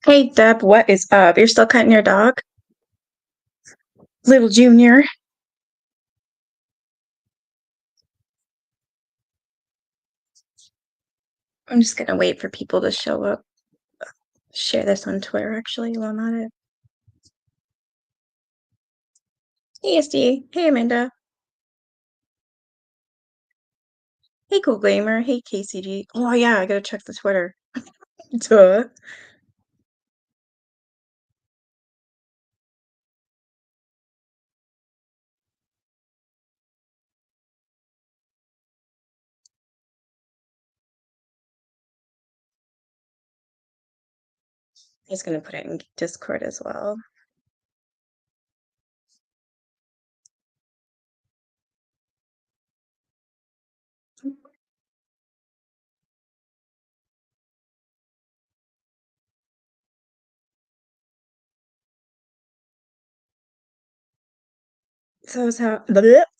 Hey Deb, what is up? You're still cutting your dog? Little Junior. I'm just gonna wait for people to show up. Share this on Twitter actually while I'm at it. Hey SD. Hey Amanda. Hey Cool Gamer. Hey KCG. Oh yeah, I gotta check the Twitter. Duh. He's gonna put it in Discord as well.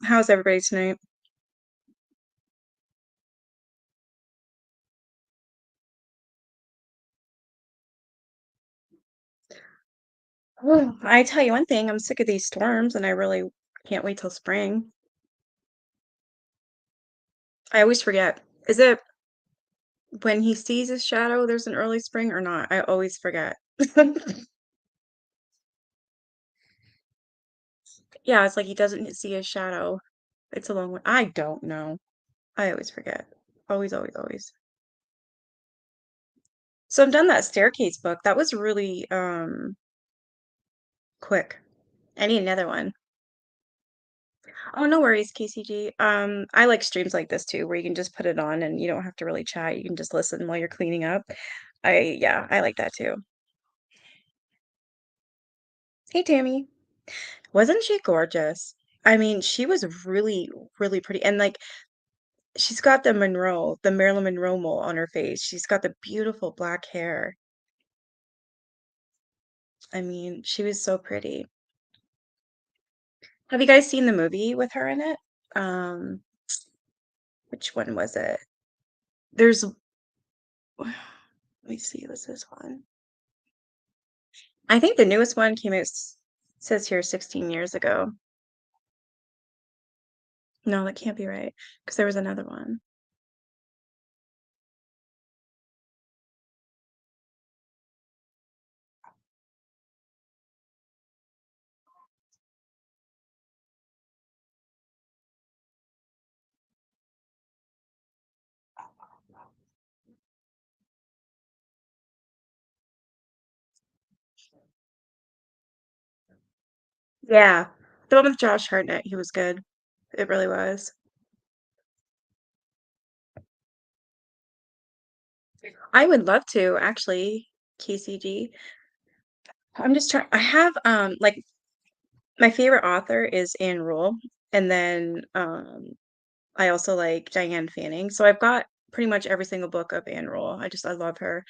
How's everybody tonight? Oh, I tell you one thing, I'm sick of these storms and I really can't wait till spring. I always forget. Is it when he sees his shadow, there's an early spring or not? I always forget. Yeah, it's like he doesn't see his shadow. It's a long way. I don't know. I always forget. Always, always, always. So I've done that staircase book. That was really quick. I need another one. Oh, no worries, KCG. I like streams like this too, where you can just put it on and you don't have to really chat. You can just listen while you're cleaning up. Yeah, I like that too. Hey, Tammy. Wasn't she gorgeous? I mean, she was really, really pretty. And like she's got the Marilyn Monroe mole on her face. She's got the beautiful black hair. I mean, she was so pretty. Have you guys seen the movie with her in it? Um, which one was it? There's, let me see, what's this one? I think the newest one came out, says here 16 years ago. No, that can't be right, because there was another one. Yeah, the one with Josh Hartnett, he was good. It really was. I would love to, actually, KCG. I'm just trying, I have, like, my favorite author is Anne Rule, and then I also like Diane Fanning. So I've got pretty much every single book of Anne Rule. I love her.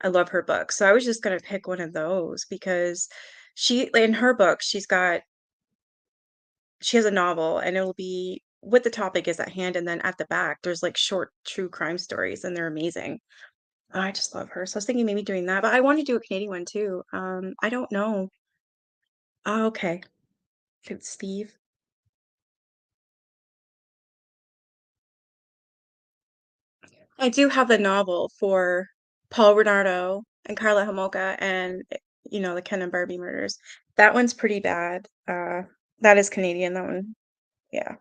I love her books. So I was just gonna pick one of those because in her book she has a novel and it'll be what the topic is at hand, and then at the back there's like short true crime stories and they're amazing. I just love her. So I was thinking maybe doing that, but I want to do a Canadian one too. I don't know. Oh, okay. It's Steve. I do have the novel for Paul Renardo and Carla Homolka and the Ken and Barbie murders. That one's pretty bad. That is Canadian, that one. Yeah.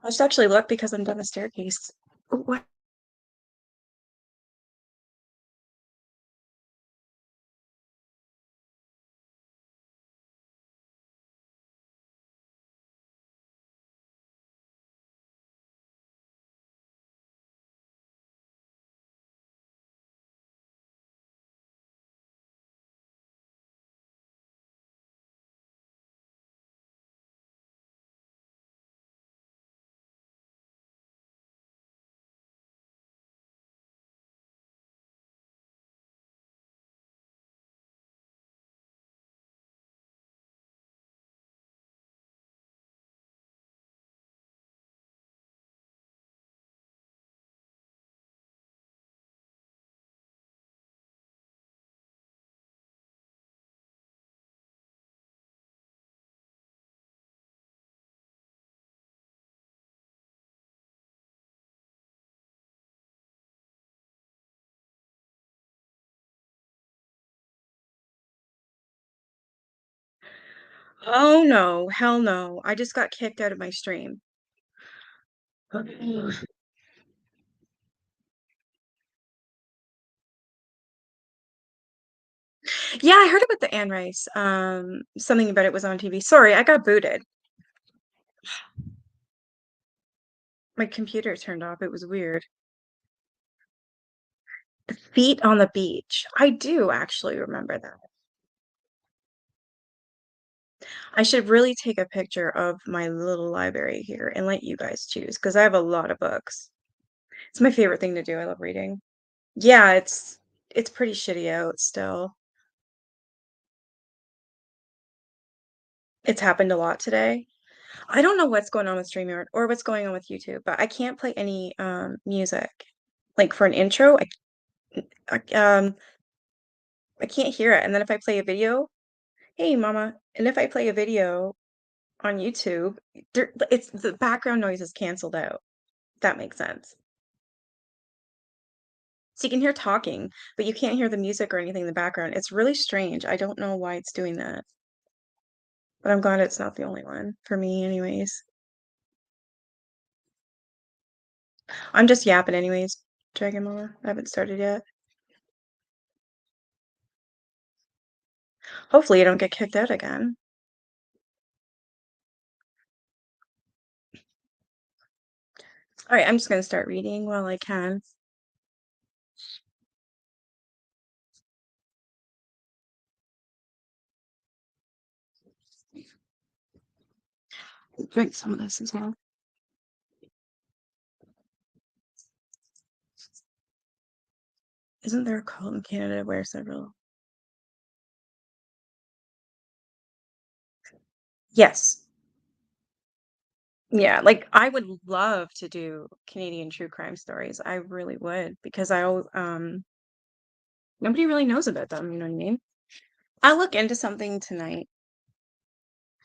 I should actually look because I'm down the staircase. Oh, what? Oh no, hell no. I just got kicked out of my stream. Yeah, I heard about the Anne Rice. Something about it was on TV. Sorry, I got booted. My computer turned off. It was weird. The feet on the beach. I do actually remember that. I should really take a picture of my little library here and let you guys choose because I have a lot of books. It's my favorite thing to do. I love reading. Yeah, it's pretty shitty out still. It's happened a lot today. I don't know what's going on with StreamYard or what's going on with YouTube, but I can't play any music. Like for an intro, I can't hear it. And then if I play a video, hey mama, and if I play a video on YouTube, it's the background noise is canceled out. If that makes sense. So you can hear talking, but you can't hear the music or anything in the background. It's really strange. I don't know why it's doing that, but I'm glad it's not the only one for me anyways. I'm just yapping anyways, Dragon Mama. I haven't started yet. Hopefully I don't get kicked out again. All right, I'm just gonna start reading while I can. Drink some of this as well. Isn't there a cult in Canada where several? Yes. Yeah, like I would love to do Canadian true crime stories. I really would because nobody really knows about them, you know what I mean? I'll look into something tonight.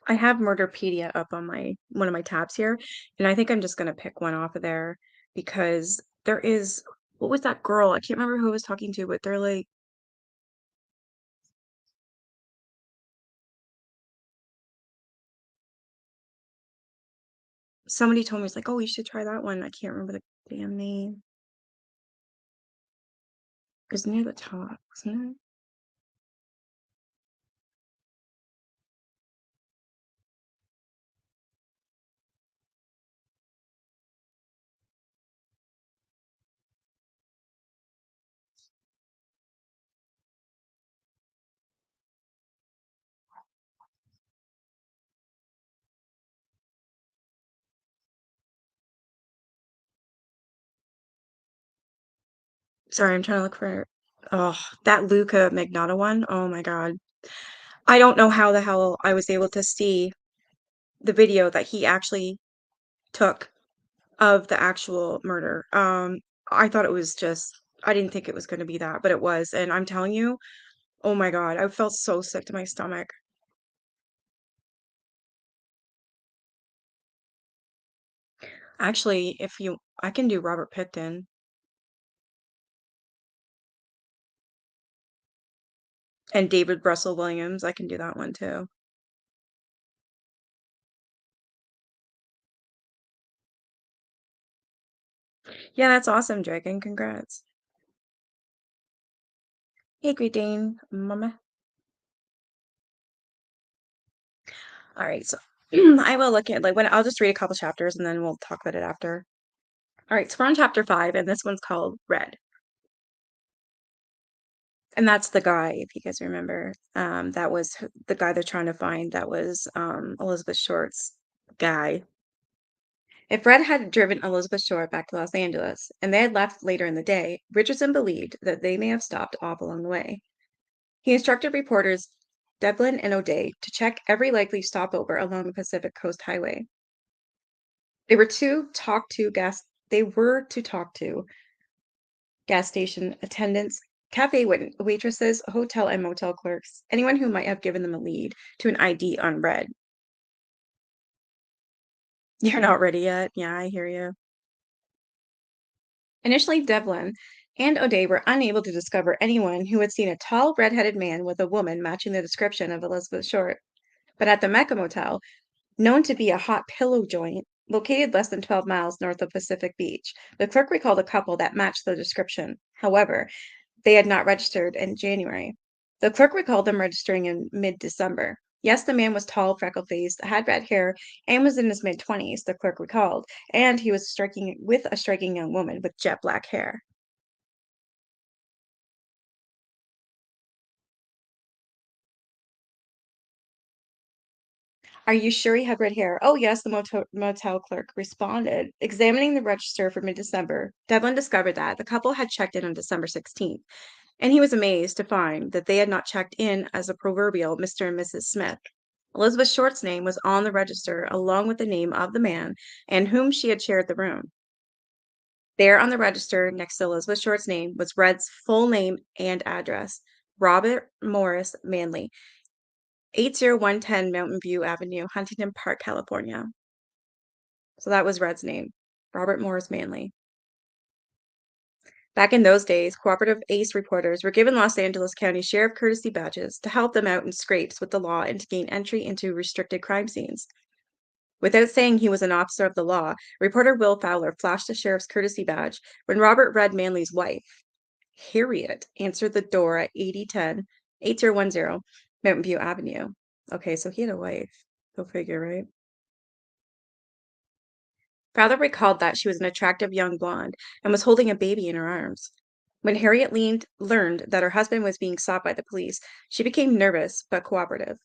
I have Murderpedia up on my one of my tabs here, and I think I'm just gonna pick one off of there because there is what was that girl? I can't remember who I was talking to, but they're like somebody told me it's like, oh, you should try that one. I can't remember the damn name. It was near the top, wasn't it? Sorry, I'm trying to look for oh, that Luca Magnotta one. Oh my God. I don't know how the hell I was able to see the video that he actually took of the actual murder. I thought it was just I didn't think it was going to be that, but it was. And I'm telling you, oh my God, I felt so sick to my stomach. Actually, if you I can do Robert Picton and David Russell Williams. I can do that one too. Yeah, that's awesome, Dragon. Congrats. Hey, Great Dane, Mama. All right, so I will look at like when I'll just read a couple chapters and then we'll talk about it after. All right, so we're on chapter 5, and this one's called Red. And that's the guy, if you guys remember, that was the guy they're trying to find. That was Elizabeth Short's guy. If Red had driven Elizabeth Short back to Los Angeles and they had left later in the day, Richardson believed that they may have stopped off along the way. He instructed reporters Devlin and O'Day to check every likely stopover along the Pacific Coast Highway. They were to talk to gas station attendants, waitresses, hotel and motel clerks, anyone who might have given them a lead to an ID on Red. You're not ready yet? Yeah, I hear you. Initially, Devlin and O'Day were unable to discover anyone who had seen a tall, red-headed man with a woman matching the description of Elizabeth Short. But at the Mecca Motel, known to be a hot pillow joint, located less than 12 miles north of Pacific Beach, the clerk recalled a couple that matched the description. However, they had not registered in January. The clerk recalled them registering in mid-December. Yes, the man was tall, freckle-faced, had red hair, and was in his mid-20s, the clerk recalled, and he was striking with a striking young woman with jet black hair. Are you sure he had red hair? Oh, yes, the motel clerk responded. Examining the register for mid-December, Devlin discovered that the couple had checked in on December 16th, and he was amazed to find that they had not checked in as a proverbial Mr. and Mrs. Smith. Elizabeth Short's name was on the register along with the name of the man and whom she had shared the room. There on the register, next to Elizabeth Short's name, was Red's full name and address: Robert Morris Manley, 80110 Mountain View Avenue, Huntington Park, California. So that was Red's name, Robert Morris Manley. Back in those days, cooperative ACE reporters were given Los Angeles County Sheriff courtesy badges to help them out in scrapes with the law and to gain entry into restricted crime scenes. Without saying he was an officer of the law, reporter Will Fowler flashed the sheriff's courtesy badge when Robert Red Manley's wife, Harriet, answered the door at 8010 Mountain View Avenue. Okay, so he had a wife. Go figure, right? Fowler recalled that she was an attractive young blonde and was holding a baby in her arms. When Harriet learned that her husband was being sought by the police, she became nervous but cooperative.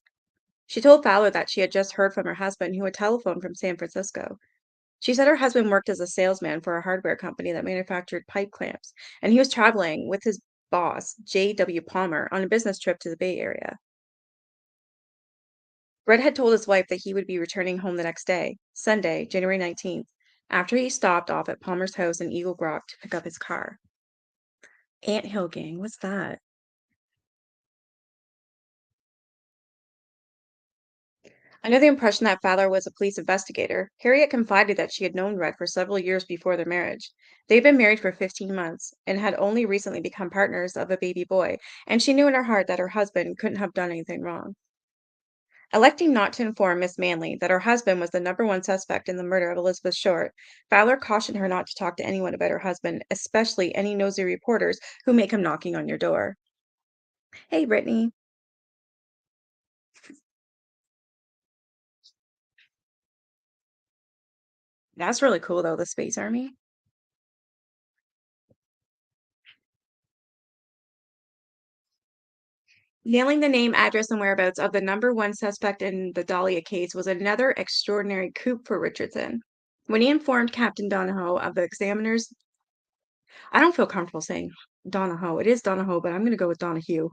She told Fowler that she had just heard from her husband, who had telephoned from San Francisco. She said her husband worked as a salesman for a hardware company that manufactured pipe clamps, and he was traveling with his boss, J.W. Palmer, on a business trip to the Bay Area. Red had told his wife that he would be returning home the next day, Sunday, January 19th, after he stopped off at Palmer's house in Eagle Rock to pick up his car. Ant Hill Gang, what's that? Under the impression that Fowler was a police investigator, Harriet confided that she had known Red for several years before their marriage. They'd been married for 15 months and had only recently become partners of a baby boy, and she knew in her heart that her husband couldn't have done anything wrong. Electing not to inform Miss Manley that her husband was the number one suspect in the murder of Elizabeth Short, Fowler cautioned her not to talk to anyone about her husband, especially any nosy reporters who may come knocking on your door. Hey, Brittany. That's really cool, though, the Space Army. Nailing the name, address, and whereabouts of the number one suspect in the Dahlia case was another extraordinary coup for Richardson. When he informed Captain Donahoe of the examiner's, I don't feel comfortable saying Donahoe. It is Donahoe, but I'm going to go with Donahue.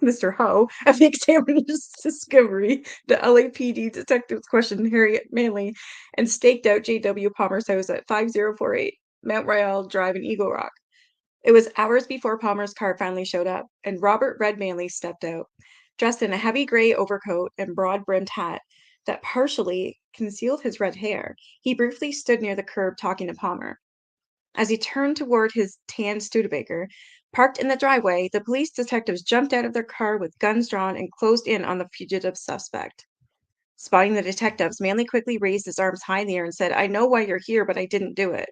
Mr. Ho, of the examiner's discovery, the LAPD detectives questioned Harriet Manley and staked out J.W. Palmer's house at 5048 Mount Royal Drive in Eagle Rock. It was hours before Palmer's car finally showed up, and Robert Red Manley stepped out, dressed in a heavy gray overcoat and broad brimmed hat that partially concealed his red hair. He briefly stood near the curb talking to Palmer. As he turned toward his tan Studebaker, parked in the driveway, the police detectives jumped out of their car with guns drawn and closed in on the fugitive suspect. Spotting the detectives, Manley quickly raised his arms high in the air and said, "I know why you're here, but I didn't do it."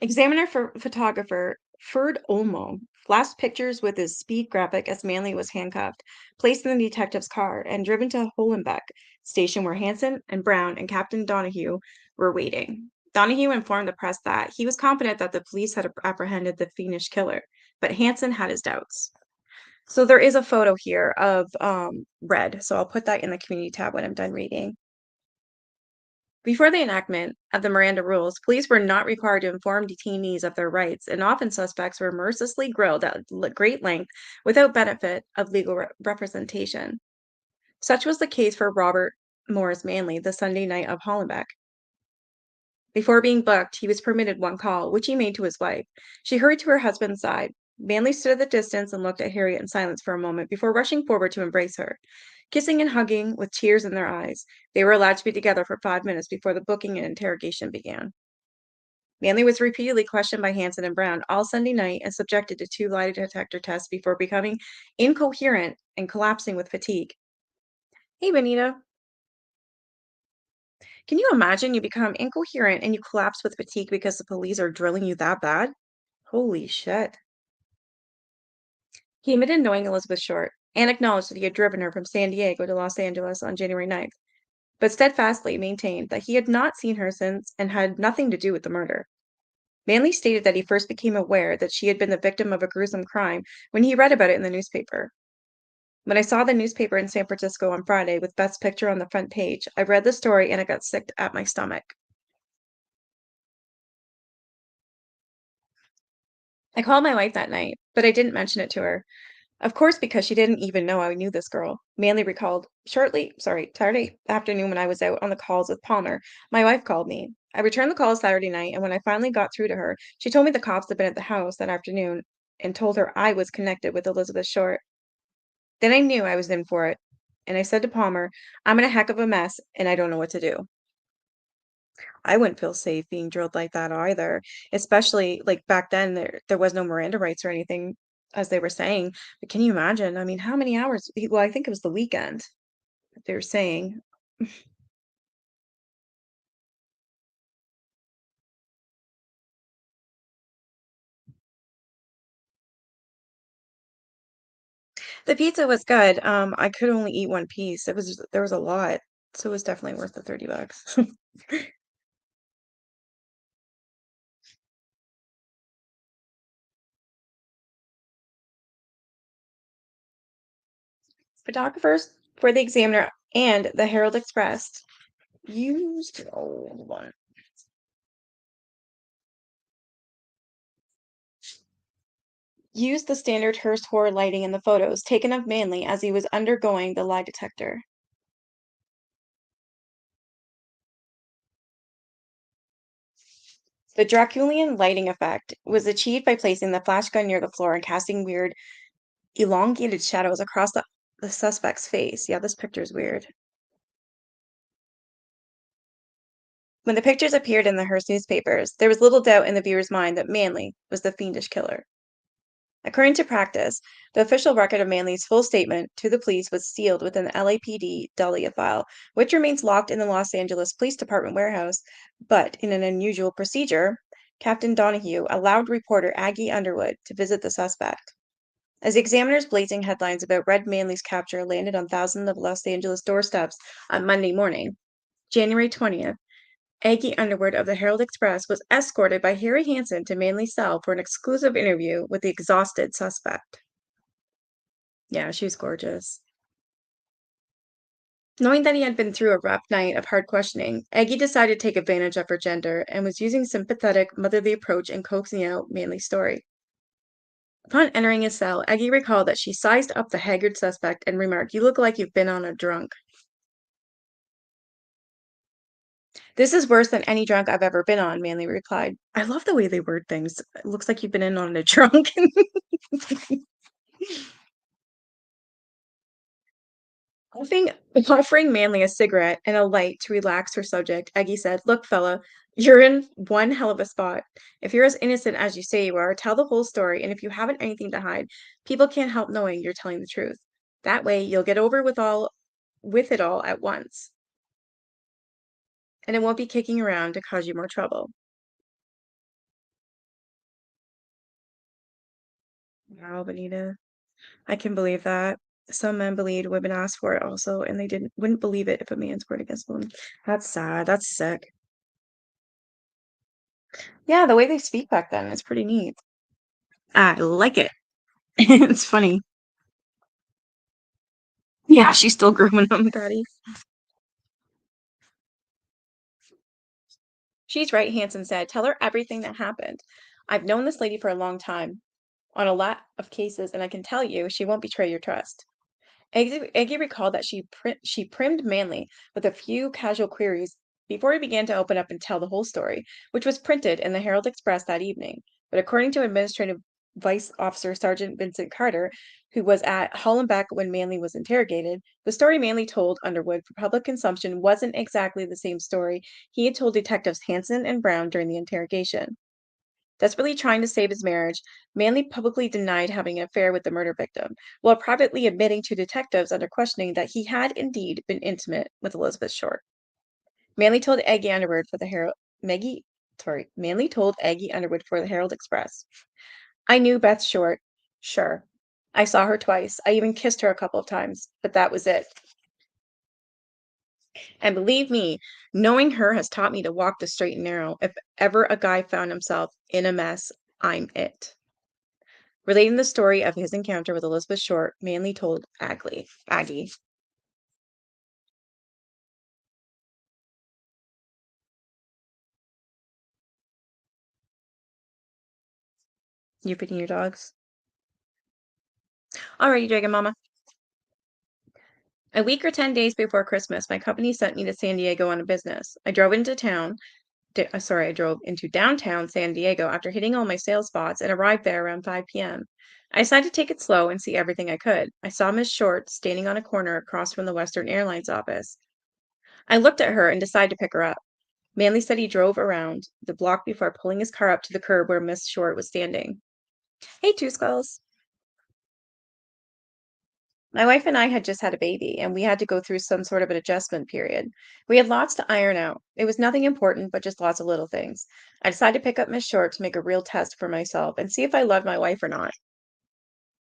Examiner for photographer Ferd Olmo flashed pictures with his speed graphic as Manley was handcuffed, placed in the detective's car, and driven to Holenbeck station where Hanson and Brown and Captain Donahue were waiting. Donahue informed the press that he was confident that the police had apprehended the fiendish killer, but Hanson had his doubts. So there is a photo here of Red, so I'll put that in the community tab when I'm done reading. Before the enactment of the Miranda rules, police were not required to inform detainees of their rights, and often suspects were mercilessly grilled at great length without benefit of legal representation. Such was the case for Robert Morris Manley the Sunday night of Hollenbeck. Before being booked, he was permitted one call, which he made to his wife. She hurried to her husband's side. Manley stood at the distance and looked at Harriet in silence for a moment before rushing forward to embrace her. Kissing and hugging, with tears in their eyes, they were allowed to be together for 5 minutes before the booking and interrogation began. Manley was repeatedly questioned by Hanson and Brown all Sunday night and subjected to two lie detector tests before becoming incoherent and collapsing with fatigue. Hey, Benita, can you imagine you become incoherent and you collapse with fatigue because the police are drilling you that bad? Holy shit. He admitted knowing Elizabeth Short and acknowledged that he had driven her from San Diego to Los Angeles on January 9th, but steadfastly maintained that he had not seen her since and had nothing to do with the murder. Manley stated that he first became aware that she had been the victim of a gruesome crime when he read about it in the newspaper. When I saw the newspaper in San Francisco on Friday with Beth's picture on the front page, I read the story and I got sick at my stomach. I called my wife that night, but I didn't mention it to her. Of course, because she didn't even know I knew this girl. Manley recalled, Saturday afternoon when I was out on the calls with Palmer, my wife called me. I returned the call Saturday night, and when I finally got through to her, she told me the cops had been at the house that afternoon and told her I was connected with Elizabeth Short. Then I knew I was in for it, and I said to Palmer, I'm in a heck of a mess, and I don't know what to do. I wouldn't feel safe being drilled like that either, especially like back then there was no Miranda rights or anything as they were saying. But can you imagine? I mean, how many hours? Well, I think it was the weekend that they were saying. The pizza was good. I could only eat one piece. There was a lot. So it was definitely worth the $30. Photographers for the Examiner and the Herald Express hold on. Used the standard Hearst horror lighting in the photos taken of Manley as he was undergoing the lie detector. The Draculian lighting effect was achieved by placing the flash gun near the floor and casting weird, elongated shadows across the suspect's face. Yeah, this picture is weird. When the pictures appeared in the Hearst newspapers, there was little doubt in the viewer's mind that Manley was the fiendish killer. According to practice, the official record of Manley's full statement to the police was sealed within the LAPD Dahlia file, which remains locked in the Los Angeles Police Department warehouse. But in an unusual procedure, Captain Donahue allowed reporter Aggie Underwood to visit the suspect. As the Examiner's blazing headlines about Red Manley's capture landed on thousands of Los Angeles doorsteps on Monday morning, January 20th, Aggie Underwood of the Herald Express was escorted by Harry Hansen to Manly's cell for an exclusive interview with the exhausted suspect. Yeah, she's gorgeous. Knowing that he had been through a rough night of hard questioning, Aggie decided to take advantage of her gender and was using sympathetic, motherly approach in coaxing out Manley's story. Upon entering his cell, Aggie recalled that she sized up the haggard suspect and remarked, "You look like you've been on a drunk." "This is worse than any drunk I've ever been on," Manley replied. I love the way they word things. It looks like you've been in on a drunk. Offering, offering Manley a cigarette and a light to relax her subject, Eggy said, "Look, fella, you're in one hell of a spot. If you're as innocent as you say you are, tell the whole story, and if you haven't anything to hide, people can't help knowing you're telling the truth. That way, you'll get over with it all at once, and it won't be kicking around to cause you more trouble." Wow, Benita. I can believe that. Some men believed women asked for it also, and they wouldn't believe it if a man swear against them. That's sad. That's sick. Yeah, the way they speak back then is pretty neat. I like it. It's funny. Yeah, she's still grooming him, Patty. She's right, Hanson said. Tell her everything that happened. I've known this lady for a long time, on a lot of cases, and I can tell you she won't betray your trust. Eggy recalled that she primed Manley with a few casual queries before he began to open up and tell the whole story, which was printed in the Herald Express that evening. But according to administrative Vice Officer Sergeant Vincent Carter, who was at Hollenbeck when Manley was interrogated, the story Manley told Underwood for public consumption wasn't exactly the same story he had told detectives Hanson and Brown during the interrogation. Desperately trying to save his marriage, Manley publicly denied having an affair with the murder victim, while privately admitting to detectives under questioning that he had indeed been intimate with Elizabeth Short. Manley told Aggie Underwood for the Herald Maggie Manley told Aggie Underwood for the Herald Express. I knew Beth Short. Sure. I saw her twice. I even kissed her a couple of times, but that was it. And believe me, knowing her has taught me to walk the straight and narrow. If ever a guy found himself in a mess, I'm it. Relating the story of his encounter with Elizabeth Short, Manley told Aggie, you feeding your dogs? Alrighty, Dragon Mama. A week or 10 days before Christmas, my company sent me to San Diego on a business. I drove into downtown San Diego after hitting all my sales spots and arrived there around 5 p.m. I decided to take it slow and see everything I could. I saw Miss Short standing on a corner across from the Western Airlines office. I looked at her and decided to pick her up. Manley said he drove around the block before pulling his car up to the curb where Miss Short was standing. Hey, Two Skulls. My wife and I had just had a baby, and we had to go through some sort of an adjustment period. We had lots to iron out. It was nothing important, but just lots of little things. I decided to pick up Miss Short to make a real test for myself and see if I loved my wife or not.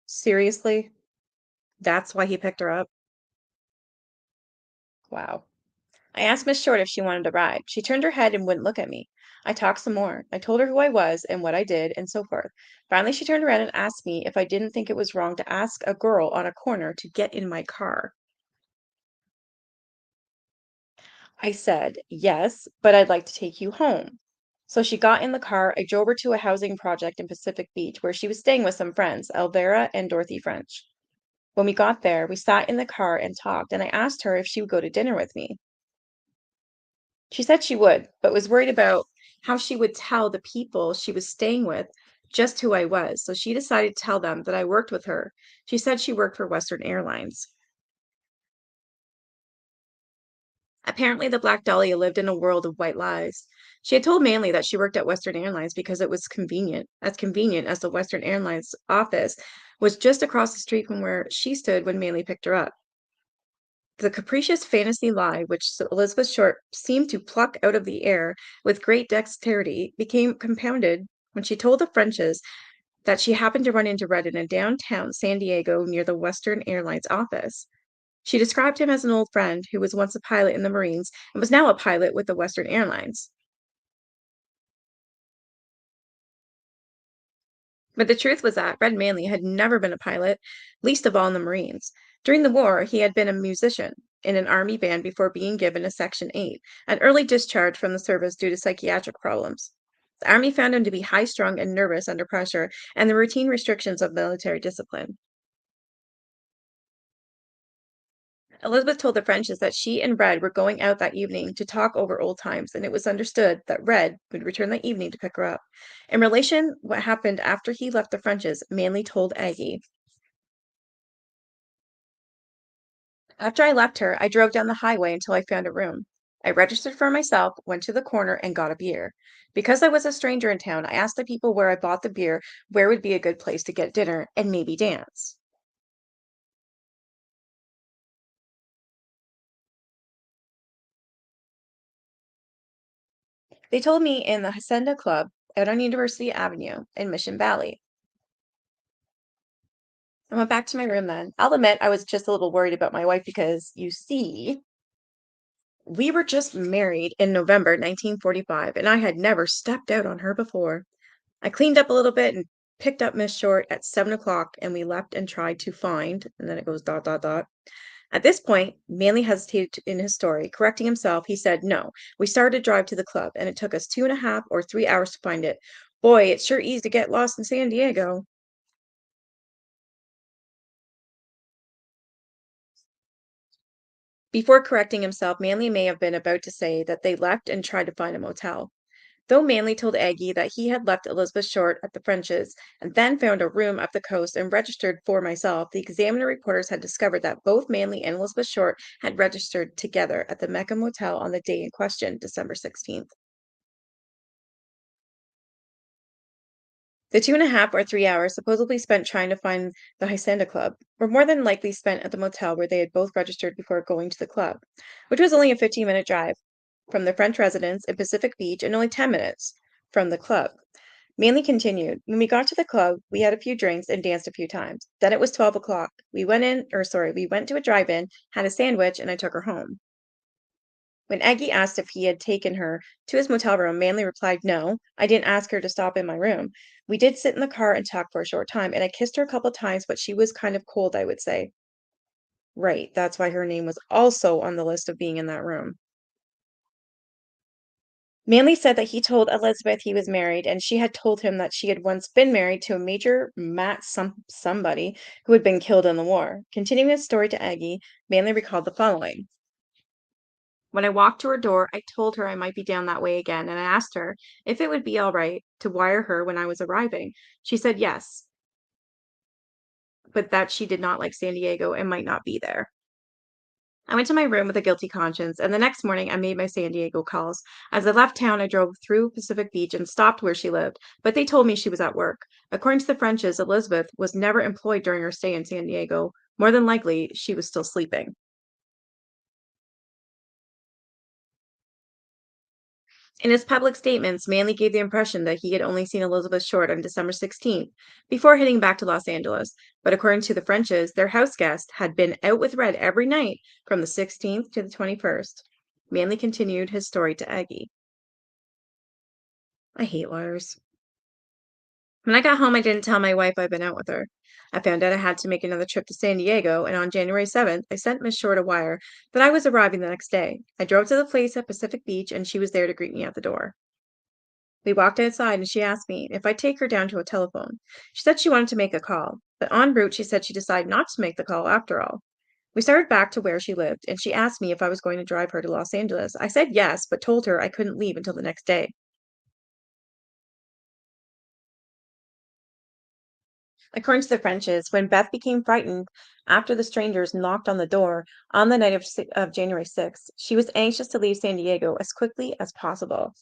Seriously? That's why he picked her up? Wow. I asked Miss Short if she wanted to ride. She turned her head and wouldn't look at me. I talked some more. I told her who I was and what I did and so forth. Finally, she turned around and asked me if I didn't think it was wrong to ask a girl on a corner to get in my car. I said, "Yes, but I'd like to take you home." So she got in the car. I drove her to a housing project in Pacific Beach where she was staying with some friends, Elvira and Dorothy French. When we got there, we sat in the car and talked, and I asked her if she would go to dinner with me. She said she would, but was worried about how she would tell the people she was staying with just who I was. So she decided to tell them that I worked with her. She said she worked for Western Airlines. Apparently, the Black Dahlia lived in a world of white lies. She had told Manley that she worked at Western Airlines because it was convenient as the Western Airlines office was just across the street from where she stood when Manley picked her up. The capricious fantasy lie, which Elizabeth Short seemed to pluck out of the air with great dexterity, became compounded when she told the Frenches that she happened to run into Red in a downtown San Diego near the Western Airlines office. She described him as an old friend who was once a pilot in the Marines and was now a pilot with the Western Airlines. But the truth was that Red Manley had never been a pilot, least of all in the Marines. During the war, he had been a musician in an army band before being given a Section 8, an early discharge from the service due to psychiatric problems. The army found him to be high strung and nervous under pressure and the routine restrictions of military discipline. Elizabeth told the Frenches that she and Red were going out that evening to talk over old times, and it was understood that Red would return that evening to pick her up. In relation what happened after he left the Frenches, Manley told Aggie, "After I left her, I drove down the highway until I found a room. I registered for myself, went to the corner, and got a beer. Because I was a stranger in town, I asked the people where I bought the beer where would be a good place to get dinner and maybe dance. They told me in the Hacienda Club out on University Avenue in Mission Valley. I went back to my room then. I'll admit I was just a little worried about my wife because, you see, we were just married in November 1945, and I had never stepped out on her before. I cleaned up a little bit and picked up Miss Short at 7 o'clock, and we left and tried to find, and then it goes dot dot dot. At this point, Manley hesitated in his story. Correcting himself, he said, "No, we started to drive to the club, and it took us 2.5 or 3 hours to find it. Boy, it's sure easy to get lost in San Diego." Before correcting himself, Manley may have been about to say that they left and tried to find a motel. Though Manley told Aggie that he had left Elizabeth Short at the Frenches and then found a room up the coast and registered for myself, the Examiner reporters had discovered that both Manley and Elizabeth Short had registered together at the Mecca Motel on the day in question, December 16th. The 2.5 or 3 hours supposedly spent trying to find the Hacienda Club were more than likely spent at the motel where they had both registered before going to the club, which was only a 15-minute drive from the French residence in Pacific Beach and only 10 minutes from the club. Manley continued, when we got to the club, we had a few drinks and danced a few times. Then it was 12 o'clock. We went to a drive-in, had a sandwich, and I took her home. When Aggie asked if he had taken her to his motel room, Manley replied, no, I didn't ask her to stop in my room. We did sit in the car and talk for a short time, and I kissed her a couple times, but she was kind of cold, I would say. Right, that's why her name was also on the list of being in that room. Manley said that he told Elizabeth he was married, and she had told him that she had once been married to a Major somebody who had been killed in the war. Continuing his story to Aggie, Manley recalled the following. When I walked to her door, I told her I might be down that way again, and I asked her if it would be all right to wire her when I was arriving. She said yes, but that she did not like San Diego and might not be there. I went to my room with a guilty conscience, and the next morning I made my San Diego calls. As I left town, I drove through Pacific Beach and stopped where she lived, but they told me she was at work. According to the Frenches, Elizabeth was never employed during her stay in San Diego. More than likely, she was still sleeping. In his public statements, Manley gave the impression that he had only seen Elizabeth Short on December 16th, before heading back to Los Angeles. But according to the Frenches, their house guest had been out with Red every night from the 16th to the 21st. Manley continued his story to Aggie. I hate liars. When I got home, I didn't tell my wife I'd been out with her. I found out I had to make another trip to San Diego, and on January 7th, I sent Miss Short a wire that I was arriving the next day. I drove to the place at Pacific Beach, and she was there to greet me at the door. We walked outside, and she asked me if I'd take her down to a telephone. She said she wanted to make a call, but en route, she said she decided not to make the call after all. We started back to where she lived, and she asked me if I was going to drive her to Los Angeles. I said yes, but told her I couldn't leave until the next day. According to the Frenches, when Beth became frightened after the strangers knocked on the door on the night of January 6th, she was anxious to leave San Diego as quickly as possible.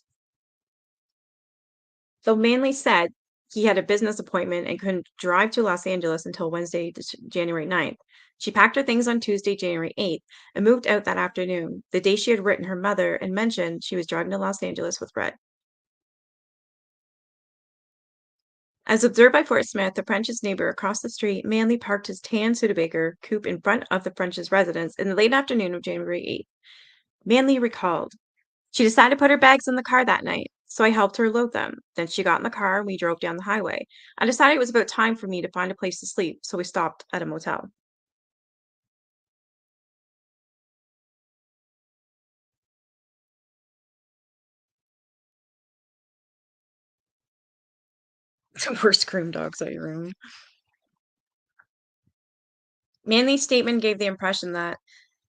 Though Manley said he had a business appointment and couldn't drive to Los Angeles until Wednesday, January 9th, she packed her things on Tuesday, January 8th, and moved out that afternoon, the day she had written her mother and mentioned she was driving to Los Angeles with Red. As observed by Fort Smith, the French's neighbor across the street, Manley parked his tan Studebaker coupe in front of the French's residence in the late afternoon of January 8th. Manley recalled, she decided to put her bags in the car that night, so I helped her load them. Then she got in the car and we drove down the highway. I decided it was about time for me to find a place to sleep, so we stopped at a motel. The worst groom dogs I room. Manley's statement gave the impression that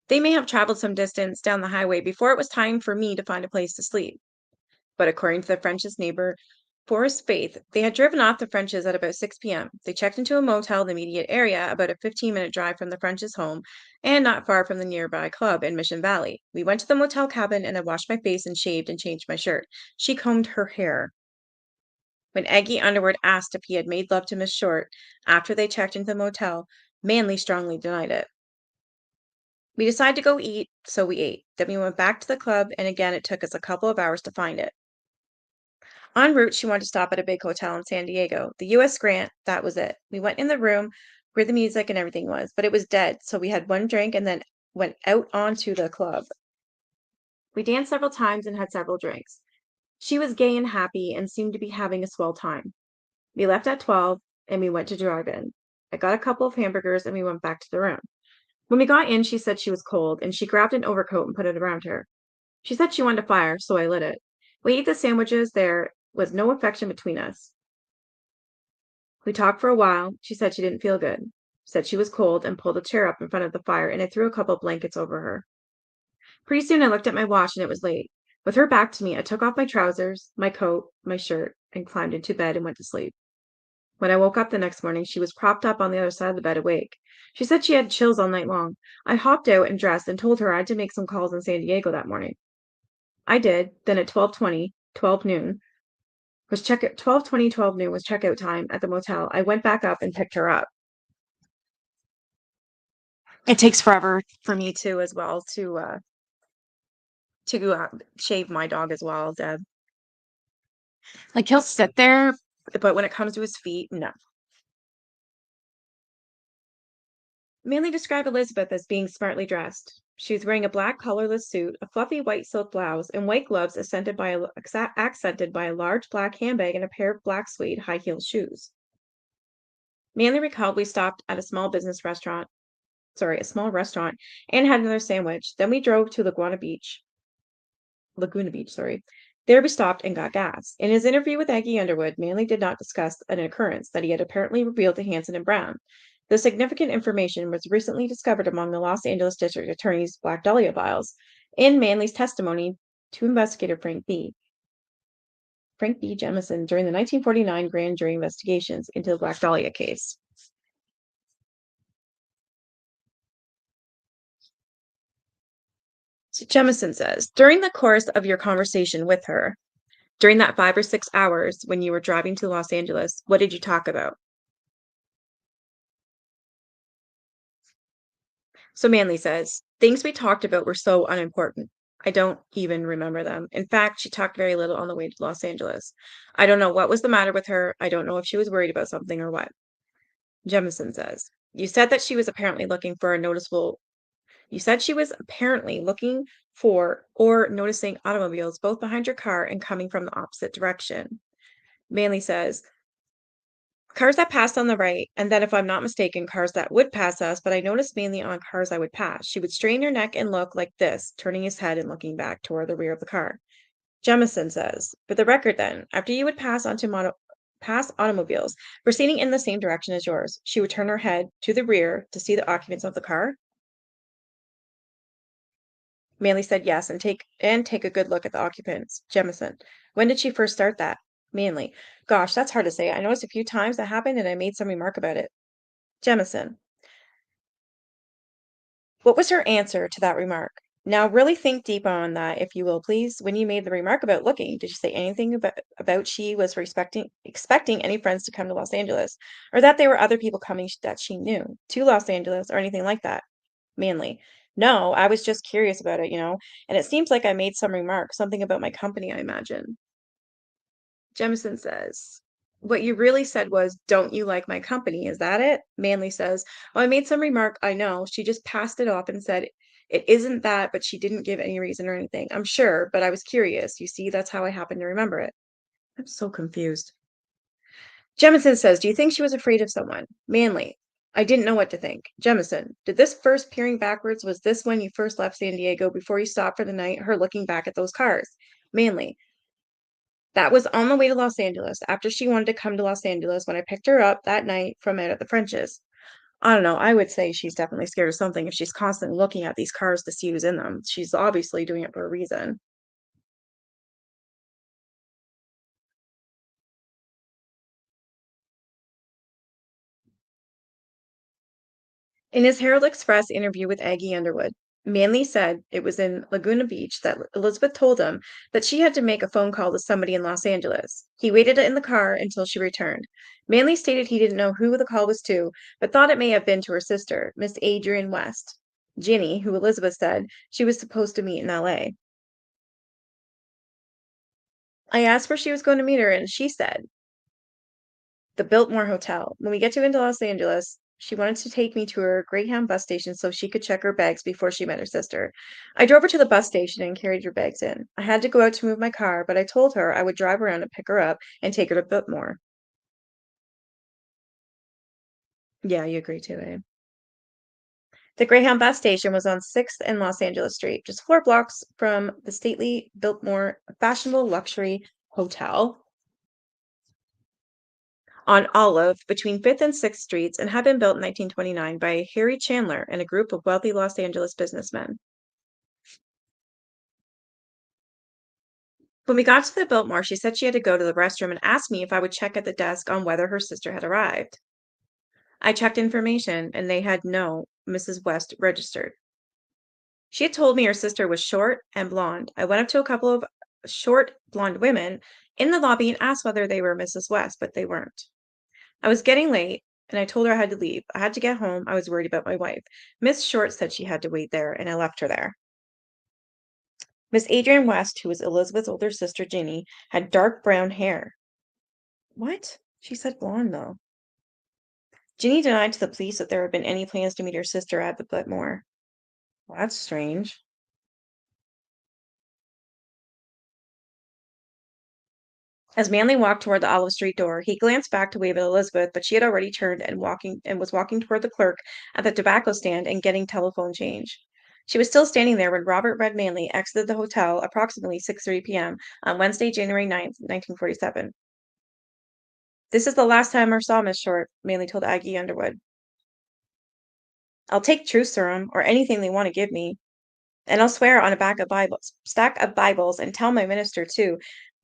they may have traveled some distance down the highway before it was time for me to find a place to sleep. But according to the French's neighbor, Forrest Faith, they had driven off the Frenches at about 6 p.m. They checked into a motel in the immediate area, about a 15-minute drive from the French's home, and not far from the nearby club in Mission Valley. We went to the motel cabin, and I washed my face and shaved and changed my shirt. She combed her hair. When Aggie Underwood asked if he had made love to Miss Short after they checked into the motel, Manley strongly denied it. We decided to go eat, so we ate. Then we went back to the club, and again it took us a couple of hours to find it. En route, she wanted to stop at a big hotel in San Diego. The U.S. Grant, that was it. We went in the room where the music and everything was, but it was dead, so we had one drink and then went out onto the club. We danced several times and had several drinks. She was gay and happy and seemed to be having a swell time. We left at 12 and we went to drive-in. I got a couple of hamburgers and we went back to the room. When we got in, she said she was cold and she grabbed an overcoat and put it around her. She said she wanted a fire, so I lit it. We ate the sandwiches. There was no affection between us. We talked for a while. She said she didn't feel good, said she was cold, and pulled a chair up in front of the fire, and I threw a couple of blankets over her. Pretty soon I looked at my watch and it was late. With her back to me, I took off my trousers, my coat, my shirt, and climbed into bed and went to sleep. When I woke up the next morning, she was propped up on the other side of the bed awake. She said she had chills all night long. I hopped out and dressed and told her I had to make some calls in San Diego that morning. I did. Then at 12:20, 12 noon, was check 12:20, 12 noon was checkout time at the motel. I went back up and picked her up. It takes forever for me too as well to shave my dog as well, Deb. Like he'll sit there, but when it comes to his feet, no. Manley described Elizabeth as being smartly dressed. She was wearing a black collarless suit, a fluffy white silk blouse, and white gloves accented by a large black handbag and a pair of black suede high-heeled shoes. Manley recalled we stopped at a small restaurant, and had another sandwich. Then we drove to Laguna Beach, sorry. There we stopped and got gas. In his interview with Aggie Underwood, Manley did not discuss an occurrence that he had apparently revealed to Hanson and Brown. The significant information was recently discovered among the Los Angeles District Attorney's Black Dahlia files in Manley's testimony to investigator Frank B. Jemison during the 1949 grand jury investigations into the Black Dahlia case. So Jemison says, during the course of your conversation with her, during that 5 or 6 hours when you were driving to Los Angeles, what did you talk about? So Manley says, things we talked about were so unimportant. I don't even remember them. In fact, she talked very little on the way to Los Angeles. I don't know what was the matter with her. I don't know if she was worried about something or what. Jemison says, you said she was apparently looking for or noticing automobiles both behind your car and coming from the opposite direction. Manley says, cars that passed on the right, and then, if I'm not mistaken, cars that would pass us, but I noticed mainly on cars I would pass. She would strain her neck and look like this, turning his head and looking back toward the rear of the car. Jemison says, for the record then, after you would pass automobiles proceeding in the same direction as yours, she would turn her head to the rear to see the occupants of the car? Manley said yes, and take a good look at the occupants. Jemison, when did she first start that? Manley, gosh, that's hard to say. I noticed a few times that happened and I made some remark about it. Jemison, what was her answer to that remark? Now really think deep on that, if you will, please. When you made the remark about looking, did you say anything about she was expecting any friends to come to Los Angeles, or that there were other people coming that she knew to Los Angeles, or anything like that? Manley, no, I was just curious about it, and it seems like I made some remark, something about my company, I imagine. Jemison says, what you really said was, don't you like my company? Is that it? Manley says, oh, I made some remark. I know. She just passed it off and said, it isn't that, but she didn't give any reason or anything. I'm sure, but I was curious. You see, that's how I happen to remember it. I'm so confused. Jemison says, do you think she was afraid of someone? Manley, I didn't know what to think. Jemison, did this first peering backwards, was this when you first left San Diego before you stopped for the night, her looking back at those cars? Manley, that was on the way to Los Angeles, after she wanted to come to Los Angeles when I picked her up that night from out at the French's. I don't know, I would say she's definitely scared of something if she's constantly looking at these cars to see who's in them. She's obviously doing it for a reason. In his Herald Express interview with Aggie Underwood, Manley said it was in Laguna Beach that Elizabeth told him that she had to make a phone call to somebody in Los Angeles. He waited in the car until she returned. Manley stated he didn't know who the call was to, but thought it may have been to her sister, Miss Adrienne West, Ginny, who Elizabeth said she was supposed to meet in LA. I asked where she was going to meet her, and she said, the Biltmore Hotel. When we get to into Los Angeles, she wanted to take me to her Greyhound bus station so she could check her bags before she met her sister. I drove her to the bus station and carried her bags in. I had to go out to move my car, but I told her I would drive around and pick her up and take her to Biltmore. Yeah, you agree too, eh? The Greyhound bus station was on 6th and Los Angeles Street, just 4 blocks from the stately Biltmore fashionable luxury hotel on Olive between 5th and 6th Streets, and had been built in 1929 by Harry Chandler and a group of wealthy Los Angeles businessmen. When we got to the Biltmore, she said she had to go to the restroom and asked me if I would check at the desk on whether her sister had arrived. I checked information and they had no Mrs. West registered. She had told me her sister was short and blonde. I went up to a couple of short blonde women in the lobby and asked whether they were Mrs. West, but they weren't. I was getting late and I told her I had to leave. I had to get home. I was worried about my wife. Miss Short said she had to wait there and I left her there. Miss Adrian West, who was Elizabeth's older sister Ginny, had dark brown hair. What? She said blonde, though. Ginny denied to the police that there had been any plans to meet her sister at the Blitmore. Well, that's strange. As Manley walked toward the Olive Street door, he glanced back to wave at Elizabeth, but she had already turned and was walking toward the clerk at the tobacco stand and getting telephone change. She was still standing there when Robert Red Manley exited the hotel approximately 6:30 p.m. on Wednesday, January 9th, 1947. This is the last time I saw Miss Short, Manley told Aggie Underwood. I'll take truth serum or anything they want to give me. And I'll swear on a stack of Bibles, and tell my minister, too,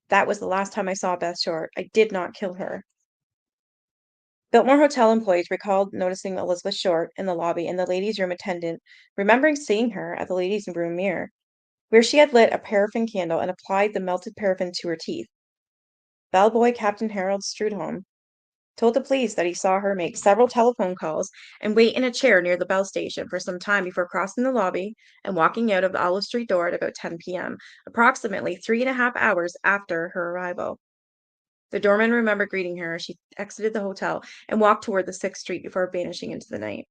that was the last time I saw Beth Short. I did not kill her. Biltmore Hotel employees recalled noticing Elizabeth Short in the lobby and the ladies' room attendant, remembering seeing her at the ladies' room mirror, where she had lit a paraffin candle and applied the melted paraffin to her teeth. Bellboy Captain Harold Strudholm told the police that he saw her make several telephone calls and wait in a chair near the bell station for some time before crossing the lobby and walking out of the Olive Street door at about 10 p.m., approximately 3.5 hours after her arrival. The doorman remembered greeting her as she exited the hotel and walked toward the 6th Street before vanishing into the night.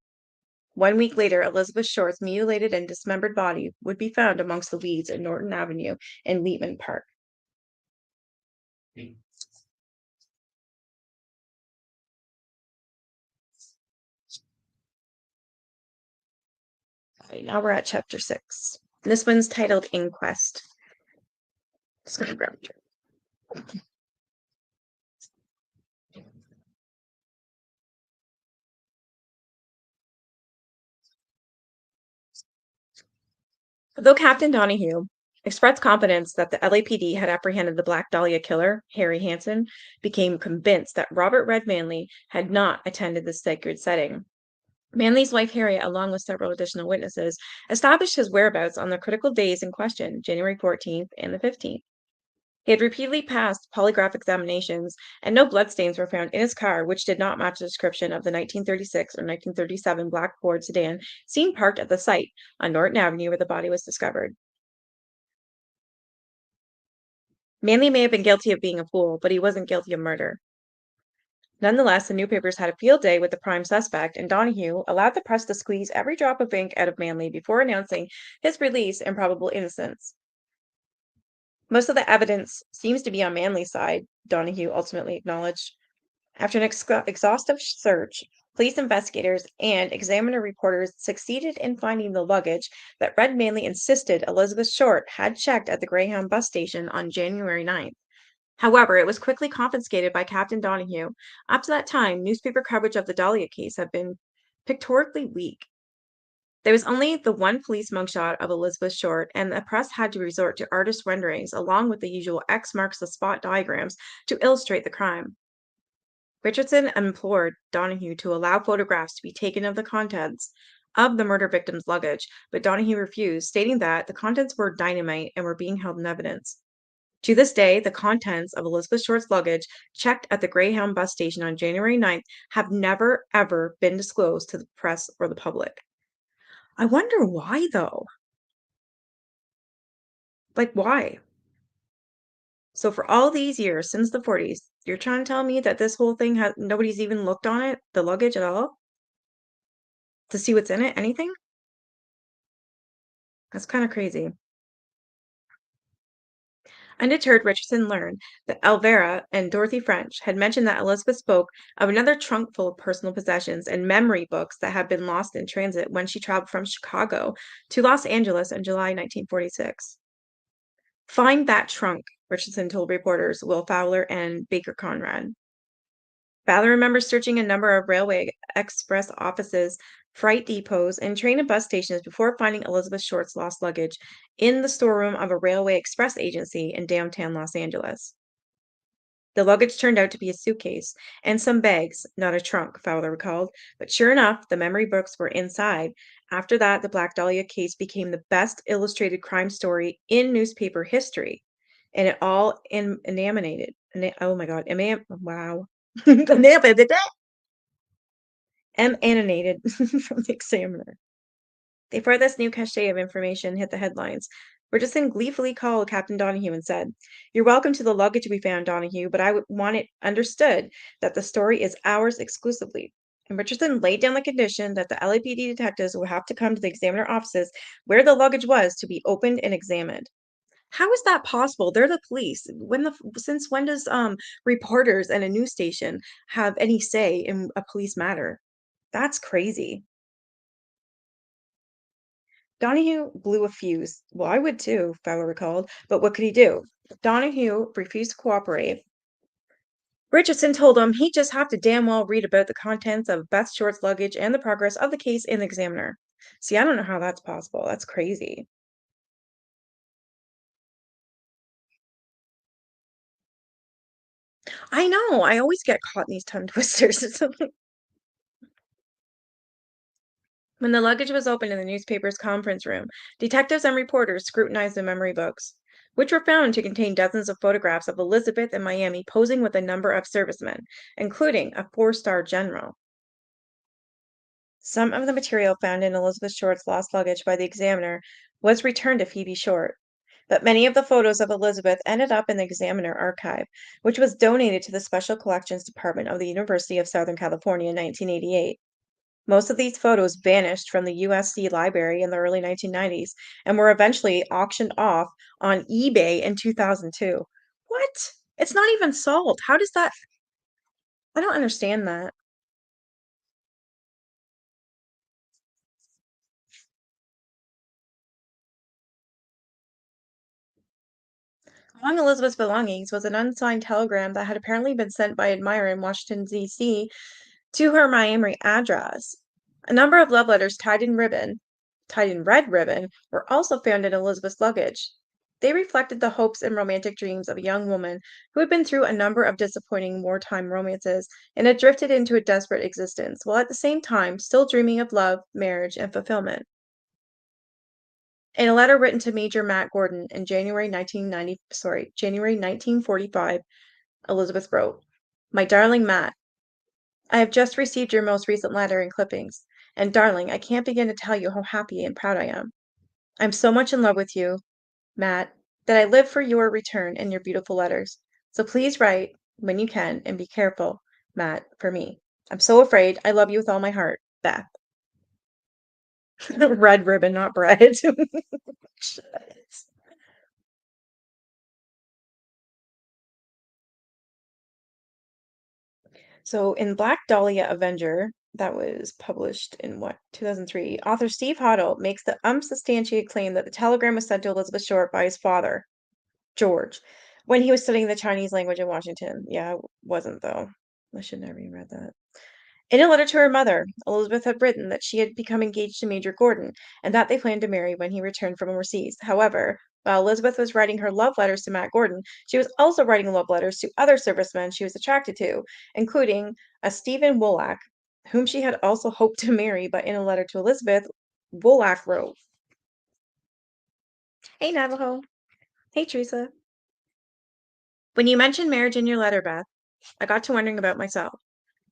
1 week later, Elizabeth Short's mutilated and dismembered body would be found amongst the weeds at Norton Avenue and Leetman Park. All right, now we're at chapter 6. This one's titled Inquest. Just gonna grab it. Though Captain Donahue expressed confidence that the LAPD had apprehended the Black Dahlia killer, Harry Hansen became convinced that Robert Red Manley had not attended the sacred setting. Manley's wife Harriet, along with several additional witnesses, established his whereabouts on the critical days in question, January 14th and the 15th. He had repeatedly passed polygraph examinations, and no bloodstains were found in his car, which did not match the description of the 1936 or 1937 black Ford sedan seen parked at the site on Norton Avenue where the body was discovered. Manley may have been guilty of being a fool, but he wasn't guilty of murder. Nonetheless, the newspapers had a field day with the prime suspect, and Donahue allowed the press to squeeze every drop of ink out of Manley before announcing his release and probable innocence. Most of the evidence seems to be on Manley's side, Donahue ultimately acknowledged. After an exhaustive search, police investigators and examiner reporters succeeded in finding the luggage that Red Manley insisted Elizabeth Short had checked at the Greyhound bus station on January 9th. However, it was quickly confiscated by Captain Donahue. Up to that time, newspaper coverage of the Dahlia case had been pictorically weak. There was only the one police mugshot of Elizabeth Short, and the press had to resort to artist renderings along with the usual X marks the spot diagrams to illustrate the crime. Richardson implored Donahue to allow photographs to be taken of the contents of the murder victim's luggage, but Donahue refused, stating that the contents were dynamite and were being held in evidence. To this day, the contents of Elizabeth Short's luggage, checked at the Greyhound bus station on January 9th, have never, ever been disclosed to the press or the public. I wonder why, though. Like, why? So, for all these years, since the 40s, you're trying to tell me that this whole thing has nobody's even looked on it, the luggage at all, to see what's in it? Anything? That's kind of crazy. Undeterred, Richardson learned that Elvira and Dorothy French had mentioned that Elizabeth spoke of another trunk full of personal possessions and memory books that had been lost in transit when she traveled from Chicago to Los Angeles in July 1946. Find that trunk, Richardson told reporters Will Fowler and Baker Conrad. Father remembers searching a number of railway express offices, freight depots, and train and bus stations before finding Elizabeth Short's lost luggage in the storeroom of a railway express agency in downtown Los Angeles. The luggage turned out to be a suitcase and some bags, not a trunk, Fowler recalled. But sure enough, the memory books were inside. After that, the Black Dahlia case became the best illustrated crime story in newspaper history. And it all oh my God, wow. Emanated from the Examiner. Before this new cachet of information hit the headlines, Richardson gleefully called Captain Donahue and said, "You're welcome to the luggage we found, Donahue, but I would want it understood that the story is ours exclusively." And Richardson laid down the condition that the LAPD detectives would have to come to the Examiner offices where the luggage was to be opened and examined. How is that possible? They're the police. Since when does reporters and a news station have any say in a police matter? That's crazy. Donahue blew a fuse. Well, I would too, Fowler recalled, but what could he do? Donahue refused to cooperate. Richardson told him he'd just have to damn well read about the contents of Beth Short's luggage and the progress of the case in the Examiner. See, I don't know how that's possible. That's crazy. I know. I always get caught in these tongue twisters. When the luggage was opened in the newspaper's conference room, detectives and reporters scrutinized the memory books, which were found to contain dozens of photographs of Elizabeth in Miami posing with a number of servicemen, including a four-star general. Some of the material found in Elizabeth Short's lost luggage by the Examiner was returned to Phoebe Short, but many of the photos of Elizabeth ended up in the Examiner archive, which was donated to the Special Collections Department of the University of Southern California in 1988. Most of these photos vanished from the USC library in the early 1990s and were eventually auctioned off on eBay in 2002. What? It's not even sold. How does that? I don't understand that. Among Elizabeth's belongings was an unsigned telegram that had apparently been sent by an admirer in Washington, D.C. to her Miami address. A number of love letters tied in red ribbon, were also found in Elizabeth's luggage. They reflected the hopes and romantic dreams of a young woman who had been through a number of disappointing wartime romances and had drifted into a desperate existence, while at the same time still dreaming of love, marriage, and fulfillment. In a letter written to Major Matt Gordon in January 1945, Elizabeth wrote, "My darling Matt, I have just received your most recent letter and clippings, and darling, I can't begin to tell you how happy and proud I am. I'm so much in love with you, Matt, that I live for your return and your beautiful letters. So please write when you can and be careful, Matt, for me. I'm so afraid. I love you with all my heart. Beth." Red ribbon, not bread. So in Black Dahlia Avenger, that was published in what, 2003, author Steve Hoddle makes the unsubstantiated claim that the telegram was sent to Elizabeth Short by his father, George, when he was studying the Chinese language in Washington. Yeah, it wasn't though. I should never even read that. In a letter to her mother, Elizabeth had written that she had become engaged to Major Gordon and that they planned to marry when he returned from overseas. However, while Elizabeth was writing her love letters to Matt Gordon, she was also writing love letters to other servicemen she was attracted to, including a Stephen Woolach, whom she had also hoped to marry, but in a letter to Elizabeth, Woolach wrote, "Hey Navajo. Hey Teresa. When you mentioned marriage in your letter, Beth, I got to wondering about myself.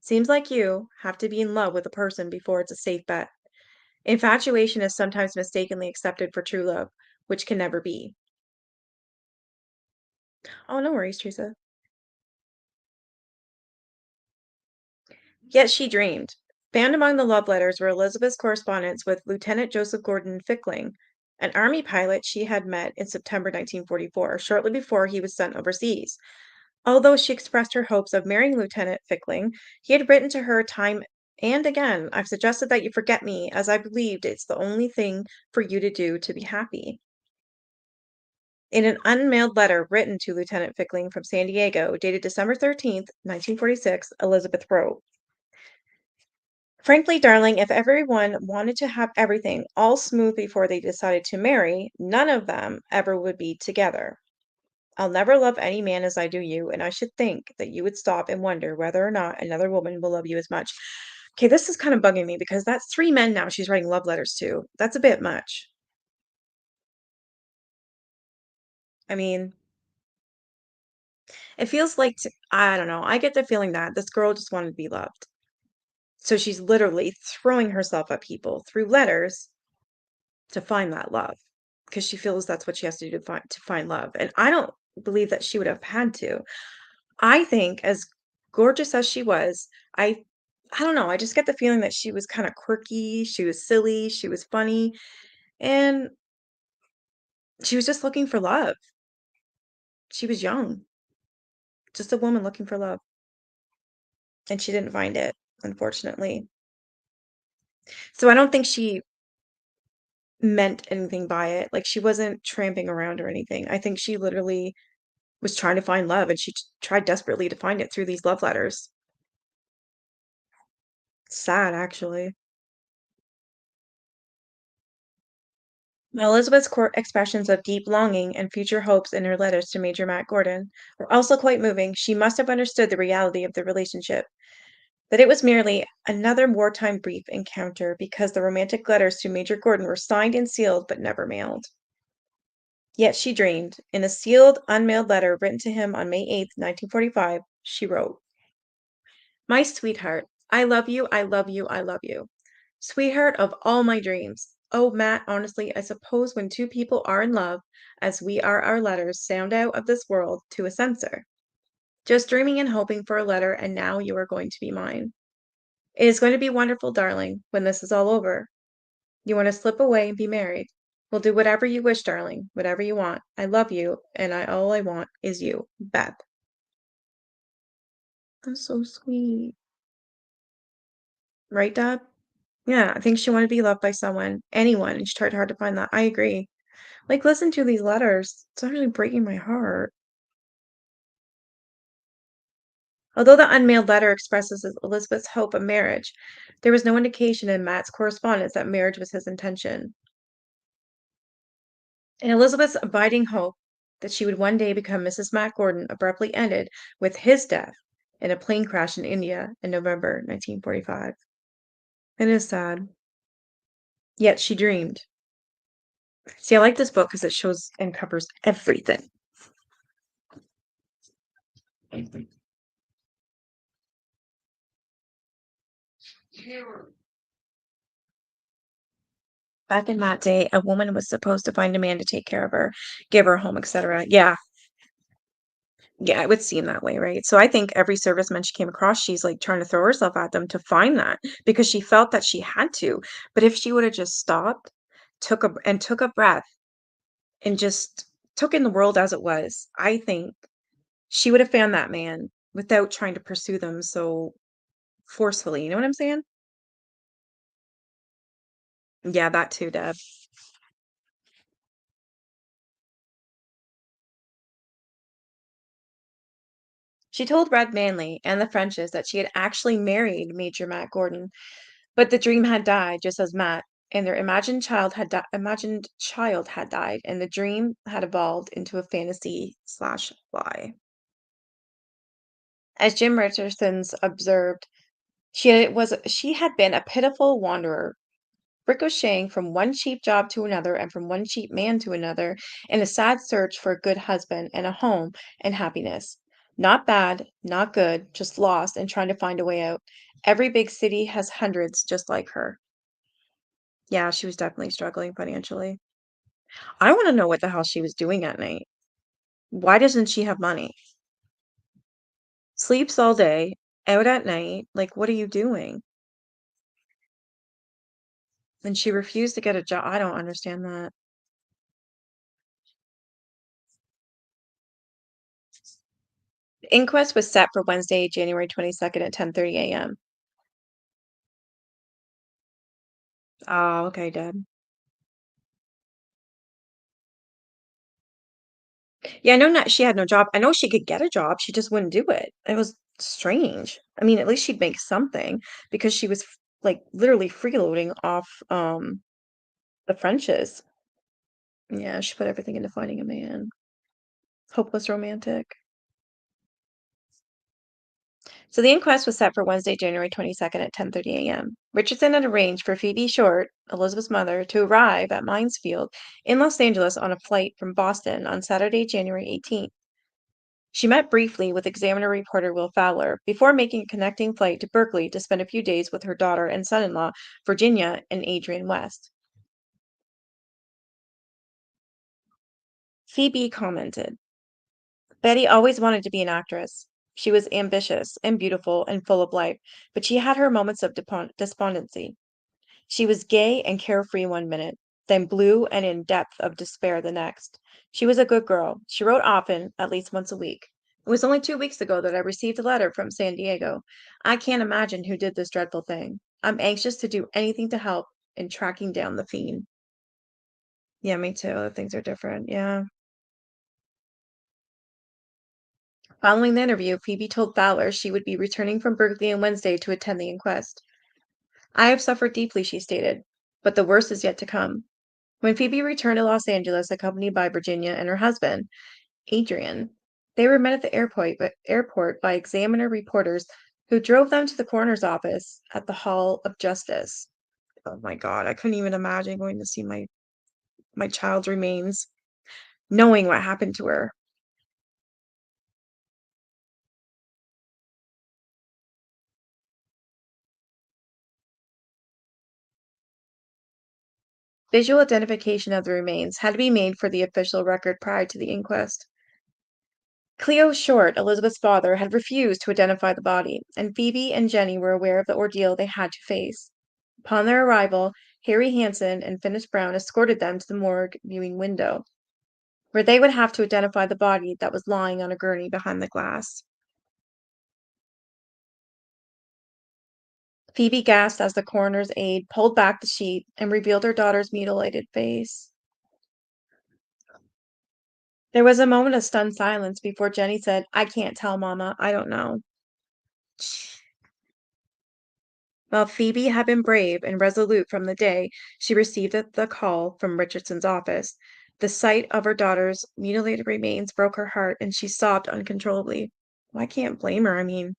Seems like you have to be in love with a person before it's a safe bet. Infatuation is sometimes mistakenly accepted for true love, which can never be." Oh, no worries, Teresa. Yet she dreamed. Found among the love letters were Elizabeth's correspondence with Lieutenant Joseph Gordon Fickling, an Army pilot she had met in September 1944, shortly before he was sent overseas. Although she expressed her hopes of marrying Lieutenant Fickling, he had written to her time and again, "I've suggested that you forget me, as I believed it's the only thing for you to do to be happy." In an unmailed letter written to Lieutenant Fickling from San Diego, dated December 13th, 1946, Elizabeth wrote, Frankly, darling, if everyone wanted to have everything all smooth before they decided to marry, none of them ever would be together. I'll never love any man as I do you, and I should think that you would stop and wonder whether or not another woman will love you as much. Okay, this is kind of bugging me because that's three men now she's writing love letters to. That's a bit much. I mean, it feels like, I don't know, I get the feeling that this girl just wanted to be loved. So she's literally throwing herself at people through letters to find that love because she feels that's what she has to do to find love. And I don't believe that she would have had to. I think as gorgeous as she was, I I don't know, I just get the feeling that she was kind of quirky, she was silly, she was funny, and she was just looking for love. She was young, just a woman looking for love, and she didn't find it, unfortunately. So I don't think she meant anything by it. Like she wasn't tramping around or anything. I think she literally was trying to find love and she tried desperately to find it through these love letters. Sad, actually. Now, Elizabeth's expressions of deep longing and future hopes in her letters to Major Matt Gordon were also quite moving. She must have understood the reality of the relationship, that it was merely another wartime brief encounter because the romantic letters to Major Gordon were signed and sealed but never mailed. Yet she dreamed. In a sealed, unmailed letter written to him on May 8th, 1945, she wrote, My sweetheart, I love you, I love you, I love you. Sweetheart of all my dreams. Oh, Matt, honestly, I suppose when two people are in love, as we are our letters, sound out of this world to a censor. Just dreaming and hoping for a letter, and now you are going to be mine. It is going to be wonderful, darling, when this is all over. You want to slip away and be married. We'll do whatever you wish, darling, whatever you want. I love you, and all I want is you, Beth. That's so sweet. Right, Dad? Yeah, I think she wanted to be loved by someone, anyone, and she tried hard to find that. I agree. Like, listen to these letters. It's actually breaking my heart. Although the unmailed letter expresses Elizabeth's hope of marriage, there was no indication in Matt's correspondence that marriage was his intention. And Elizabeth's abiding hope that she would one day become Mrs. Matt Gordon abruptly ended with his death in a plane crash in India in November 1945. It is sad. Yet she dreamed. See, I like this book because it shows and covers everything. Back in that day, a woman was supposed to find a man to take care of her, give her a home, etc. Yeah, yeah, it would seem that way, right? So I think every serviceman she came across, she's like trying to throw herself at them to find that because she felt that she had to. But if she would have just stopped, took a breath and just took in the world as it was, I think she would have found that man without trying to pursue them so forcefully. You know what I'm saying? Yeah, that too, Deb. She told Red Manley and the Frenches that she had actually married Major Matt Gordon, but the dream had died just as Matt and their imagined child had died, and the dream had evolved into a fantasy slash lie. As Jim Richardson's observed, she had been a pitiful wanderer, ricocheting from one cheap job to another and from one cheap man to another in a sad search for a good husband and a home and happiness. Not bad, not good, just lost and trying to find a way out. Every big city has hundreds just like her. Yeah, she was definitely struggling financially. I want to know what the hell she was doing at night. Why doesn't she have money? Sleeps all day, out at night. Like, what are you doing? And she refused to get a job. I don't understand that. The inquest was set for Wednesday, January 22nd at 10:30 a.m. Oh, okay, Dad. Yeah, I know not she had no job. I know she could get a job, she just wouldn't do it. It was strange. I mean, at least she'd make something because she was like literally freeloading off the Frenches. Yeah, she put everything into finding a man. Hopeless romantic. So the inquest was set for Wednesday, January 22nd at 10:30 a.m. Richardson had arranged for Phoebe Short, Elizabeth's mother, to arrive at Minesfield in Los Angeles on a flight from Boston on Saturday, January 18th. She met briefly with Examiner reporter Will Fowler before making a connecting flight to Berkeley to spend a few days with her daughter and son-in-law, Virginia and Adrian West. Phoebe commented, Betty always wanted to be an actress. She was ambitious and beautiful and full of life, but she had her moments of despondency. She was gay and carefree one minute, then blue and in depth of despair the next. She was a good girl. She wrote often, at least once a week. It was only 2 weeks ago that I received a letter from San Diego. I can't imagine who did this dreadful thing. I'm anxious to do anything to help in tracking down the fiend. Yeah, me too. Things are different. Yeah. Following the interview, Phoebe told Fowler she would be returning from Berkeley on Wednesday to attend the inquest. I have suffered deeply, she stated, but the worst is yet to come. When Phoebe returned to Los Angeles, accompanied by Virginia and her husband, Adrian, they were met at the airport by Examiner reporters who drove them to the coroner's office at the Hall of Justice. Oh my God, I couldn't even imagine going to see my child's remains, knowing what happened to her. Visual identification of the remains had to be made for the official record prior to the inquest. Cleo Short, Elizabeth's father, had refused to identify the body, and Phoebe and Jenny were aware of the ordeal they had to face. Upon their arrival, Harry Hansen and Finis Brown escorted them to the morgue viewing window, where they would have to identify the body that was lying on a gurney behind the glass. Phoebe gasped as the coroner's aide pulled back the sheet and revealed her daughter's mutilated face. There was a moment of stunned silence before Jenny said, I can't tell, Mama. I don't know. While Phoebe had been brave and resolute from the day she received the call from Richardson's office, the sight of her daughter's mutilated remains broke her heart and she sobbed uncontrollably. Well, I can't blame her. I mean,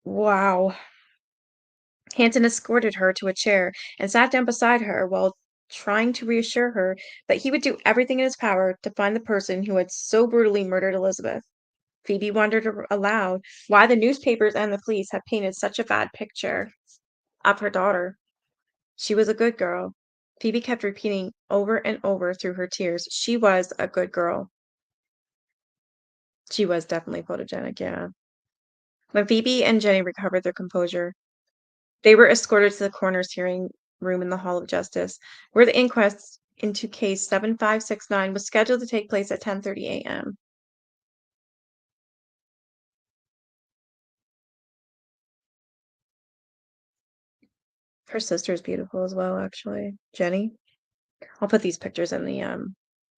wow. Hanson escorted her to a chair and sat down beside her while trying to reassure her that he would do everything in his power to find the person who had so brutally murdered Elizabeth. Phoebe wondered aloud why the newspapers and the police had painted such a bad picture of her daughter. She was a good girl. Phoebe kept repeating over and over through her tears, she was a good girl. She was definitely photogenic, yeah. When Phoebe and Jenny recovered their composure, they were escorted to the coroner's hearing room in the Hall of Justice, where the inquest into case 7569 was scheduled to take place at 10:30 a.m. Her sister is beautiful as well, actually. Jenny. I'll put these pictures in the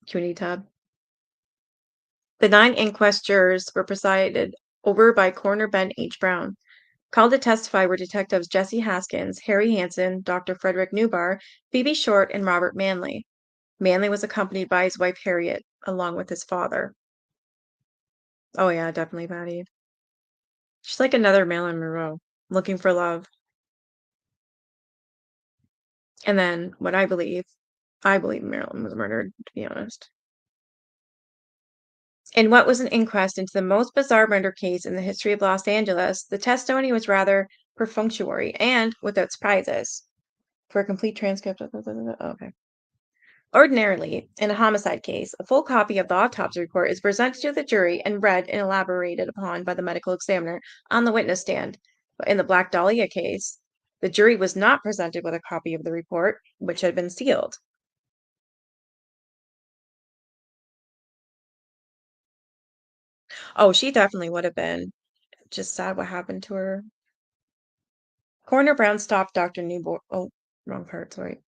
Q&A tab. The 9 inquest jurors were presided over by Coroner Ben H. Brown. Called to testify were Detectives Jesse Haskins, Harry Hansen, Dr. Frederick Newbar, Phoebe Short, and Robert Manley. Manley was accompanied by his wife Harriet, along with his father. Oh yeah, definitely Patty. She's like another Marilyn Monroe, looking for love. And then what I believe Marilyn was murdered, to be honest. In what was an inquest into the most bizarre murder case in the history of Los Angeles, the testimony was rather perfunctory and without surprises. For a complete transcript of okay. Ordinarily, in a homicide case, a full copy of the autopsy report is presented to the jury and read and elaborated upon by the medical examiner on the witness stand. But in the Black Dahlia case, the jury was not presented with a copy of the report, which had been sealed. Oh, she definitely would have been. Just sad what happened to her. Coroner Brown stopped Dr. Newborn. Oh, wrong part, sorry.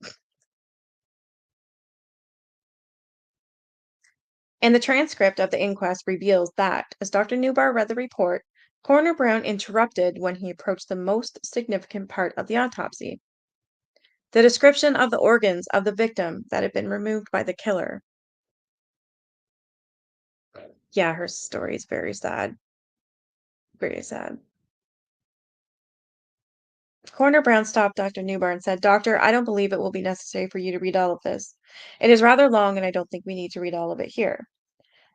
And the transcript of the inquest reveals that, as Dr. Newbar read the report, Coroner Brown interrupted when he approached the most significant part of the autopsy, the description of the organs of the victim that had been removed by the killer. Yeah, her story is very sad. Very sad. Coroner Brown stopped Dr. Newbar and said, "Doctor, I don't believe it will be necessary for you to read all of this. It is rather long, and I don't think we need to read all of it here.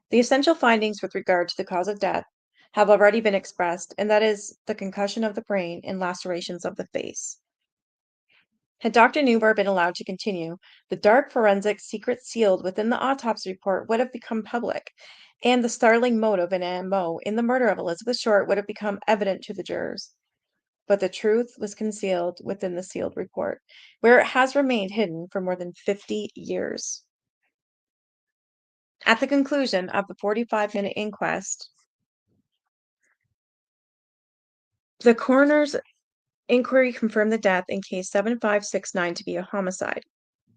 The essential findings with regard to the cause of death have already been expressed, and that is the concussion of the brain and lacerations of the face." Had Dr. Newbar been allowed to continue, the dark forensic secret sealed within the autopsy report would have become public, and the startling motive and MO in the murder of Elizabeth Short would have become evident to the jurors. But the truth was concealed within the sealed report, where it has remained hidden for more than 50 years. At the conclusion of the 45-minute inquest, the coroner's inquiry confirmed the death in case 7569 to be a homicide,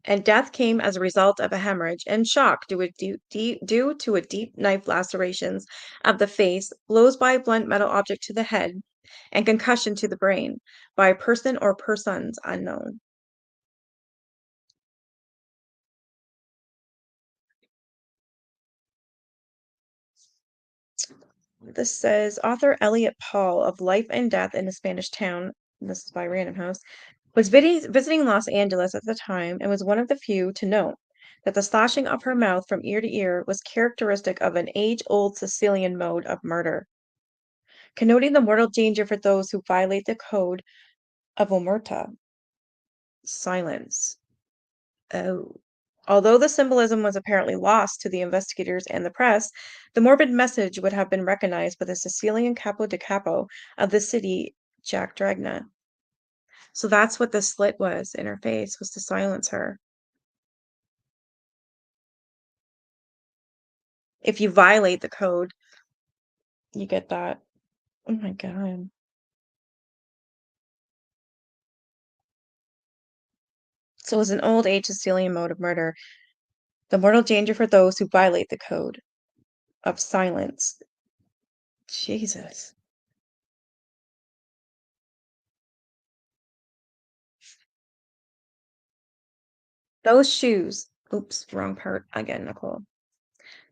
and death came as a result of a hemorrhage and shock due to a deep knife lacerations of the face, blows by a blunt metal object to the head, and concussion to the brain by a person or persons unknown. This says author Elliot Paul of Life and Death in a Spanish Town, this is by Random House, was visiting Los Angeles at the time and was one of the few to note that the slashing of her mouth from ear to ear was characteristic of an age-old Sicilian mode of murder, connoting the mortal danger for those who violate the code of omerta, silence. Oh. Although the symbolism was apparently lost to the investigators and the press, the morbid message would have been recognized by the Sicilian capo di capo of the city, Jack Dragna. So that's what the slit was in her face, was to silence her. If you violate the code, you get that. Oh my God. So it was an old age Sicilian mode of murder, the mortal danger for those who violate the code of silence. Jesus. Those shoes. Oops, wrong part again, Nicole.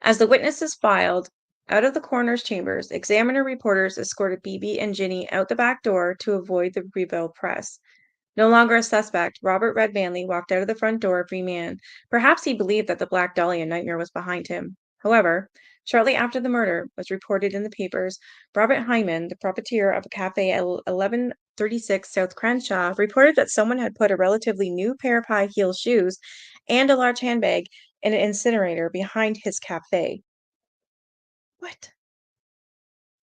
As the witnesses filed out of the coroner's chambers, examiner reporters escorted Bibi and Ginny out the back door to avoid the Reveal press. No longer a suspect, Robert Red Manley walked out of the front door a free man. Perhaps he believed that the Black Dahlia nightmare was behind him. However, shortly after the murder was reported in the papers, Robert Hyman, the proprietor of a cafe at 1136 South Crenshaw, reported that someone had put a relatively new pair of high heel shoes and a large handbag in an incinerator behind his cafe. What?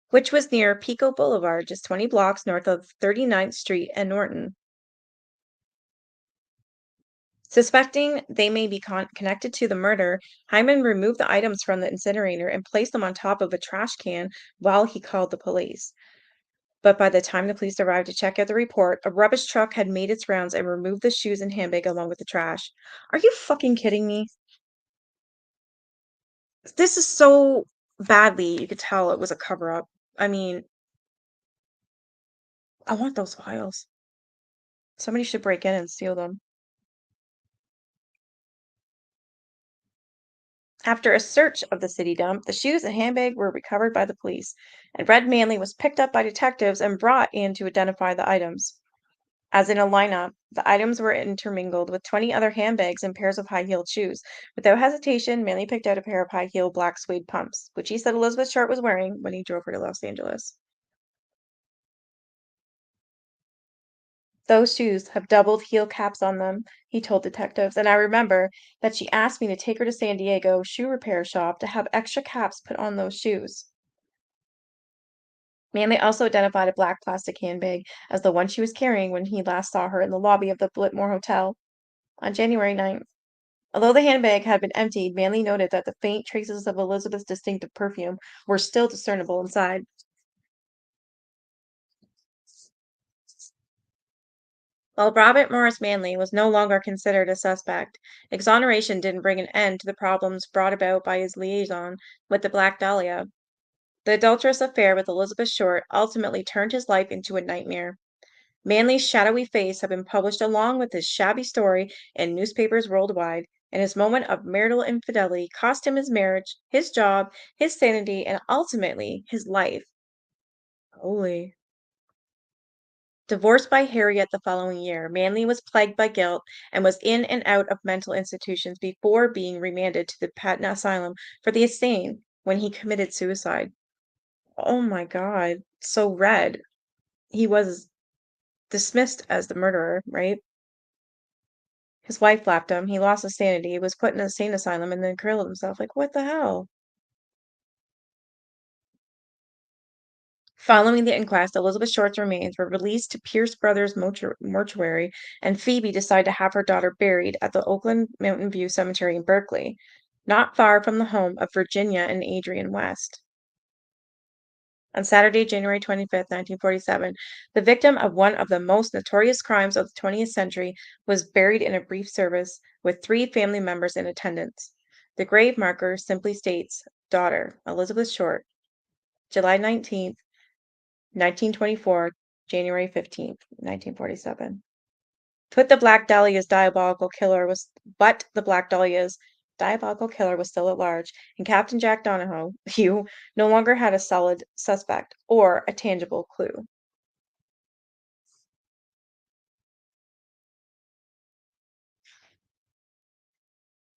Which was near Pico Boulevard, just 20 blocks north of 39th Street and Norton. Suspecting they may be connected to the murder, Hyman removed the items from the incinerator and placed them on top of a trash can while he called the police. But by the time the police arrived to check out the report, a rubbish truck had made its rounds and removed the shoes and handbag along with the trash. Are you fucking kidding me? This is so badly, you could tell it was a cover up. I mean, I want those files. Somebody should break in and steal them. After a search of the city dump, the shoes and handbag were recovered by the police, and Red Manley was picked up by detectives and brought in to identify the items. As in a lineup, the items were intermingled with 20 other handbags and pairs of high-heeled shoes. Without hesitation, Manley picked out a pair of high-heeled black suede pumps, which he said Elizabeth Short was wearing when he drove her to Los Angeles. "Those shoes have doubled heel caps on them," he told detectives, "and I remember that she asked me to take her to San Diego shoe repair shop to have extra caps put on those shoes." Manley also identified a black plastic handbag as the one she was carrying when he last saw her in the lobby of the Blitmore Hotel on January 9th. Although the handbag had been emptied, Manley noted that the faint traces of Elizabeth's distinctive perfume were still discernible inside. While Robert Morris Manley was no longer considered a suspect, exoneration didn't bring an end to the problems brought about by his liaison with the Black Dahlia. The adulterous affair with Elizabeth Short ultimately turned his life into a nightmare. Manley's shadowy face had been published along with his shabby story in newspapers worldwide, and his moment of marital infidelity cost him his marriage, his job, his sanity, and ultimately his life. Holy. Divorced by Harriet the following year, Manley was plagued by guilt and was in and out of mental institutions before being remanded to the Patna Asylum for the insane when he committed suicide. Oh my God. So red. He was dismissed as the murderer, right? His wife left him. He lost his sanity, was put in a insane asylum, and then killed himself. Like, what the hell? Following the inquest, Elizabeth Short's remains were released to Pierce Brothers mortuary, and Phoebe decided to have her daughter buried at the Oakland Mountain View Cemetery in Berkeley, not far from the home of Virginia and Adrian West. On Saturday, January 25th, 1947, the victim of one of the most notorious crimes of the 20th century was buried in a brief service with three family members in attendance. The grave marker simply states, Daughter, Elizabeth Short, July 19th, 1924, January 15th, 1947. But the Black Dahlia's diabolical killer was still at large, and Captain Jack Donahue no longer had a solid suspect or a tangible clue.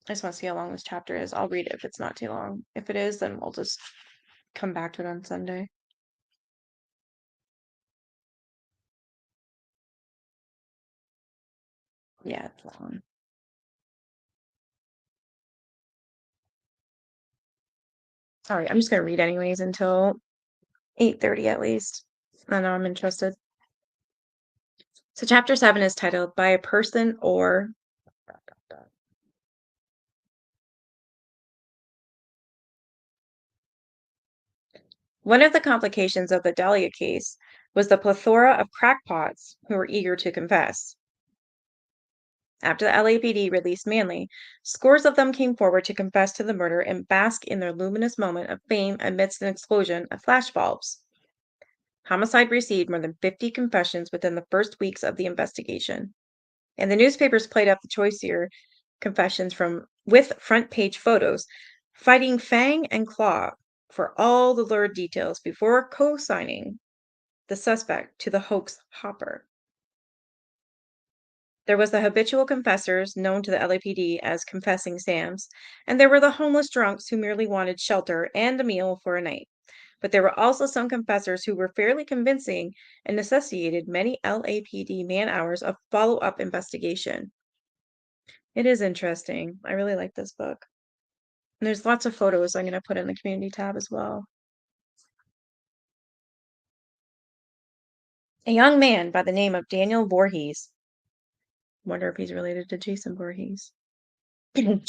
I just want to see how long this chapter is. I'll read it if it's not too long. If it is, then we'll just come back to it on Sunday. Yeah, it's long. Sorry, I'm just gonna read anyways until 8:30 at least. I know I'm interested. So chapter 7 is titled By a Person or One of the complications of the Dahlia case was the plethora of crackpots who were eager to confess. After the LAPD released Manley, scores of them came forward to confess to the murder and bask in their luminous moment of fame amidst an explosion of flashbulbs. Homicide received more than 50 confessions within the first weeks of the investigation, and the newspapers played up the choicier confessions from with front page photos, fighting fang and claw for all the lurid details before co-signing the suspect to the hoax hopper. There was the habitual confessors known to the LAPD as confessing Sams, and there were the homeless drunks who merely wanted shelter and a meal for a night. But there were also some confessors who were fairly convincing and necessitated many LAPD man-hours of follow-up investigation. It is interesting. I really like this book. And there's lots of photos I'm going to put in the community tab as well. A young man by the name of Daniel Voorhees. Wonder if he's related to Jason Voorhees. A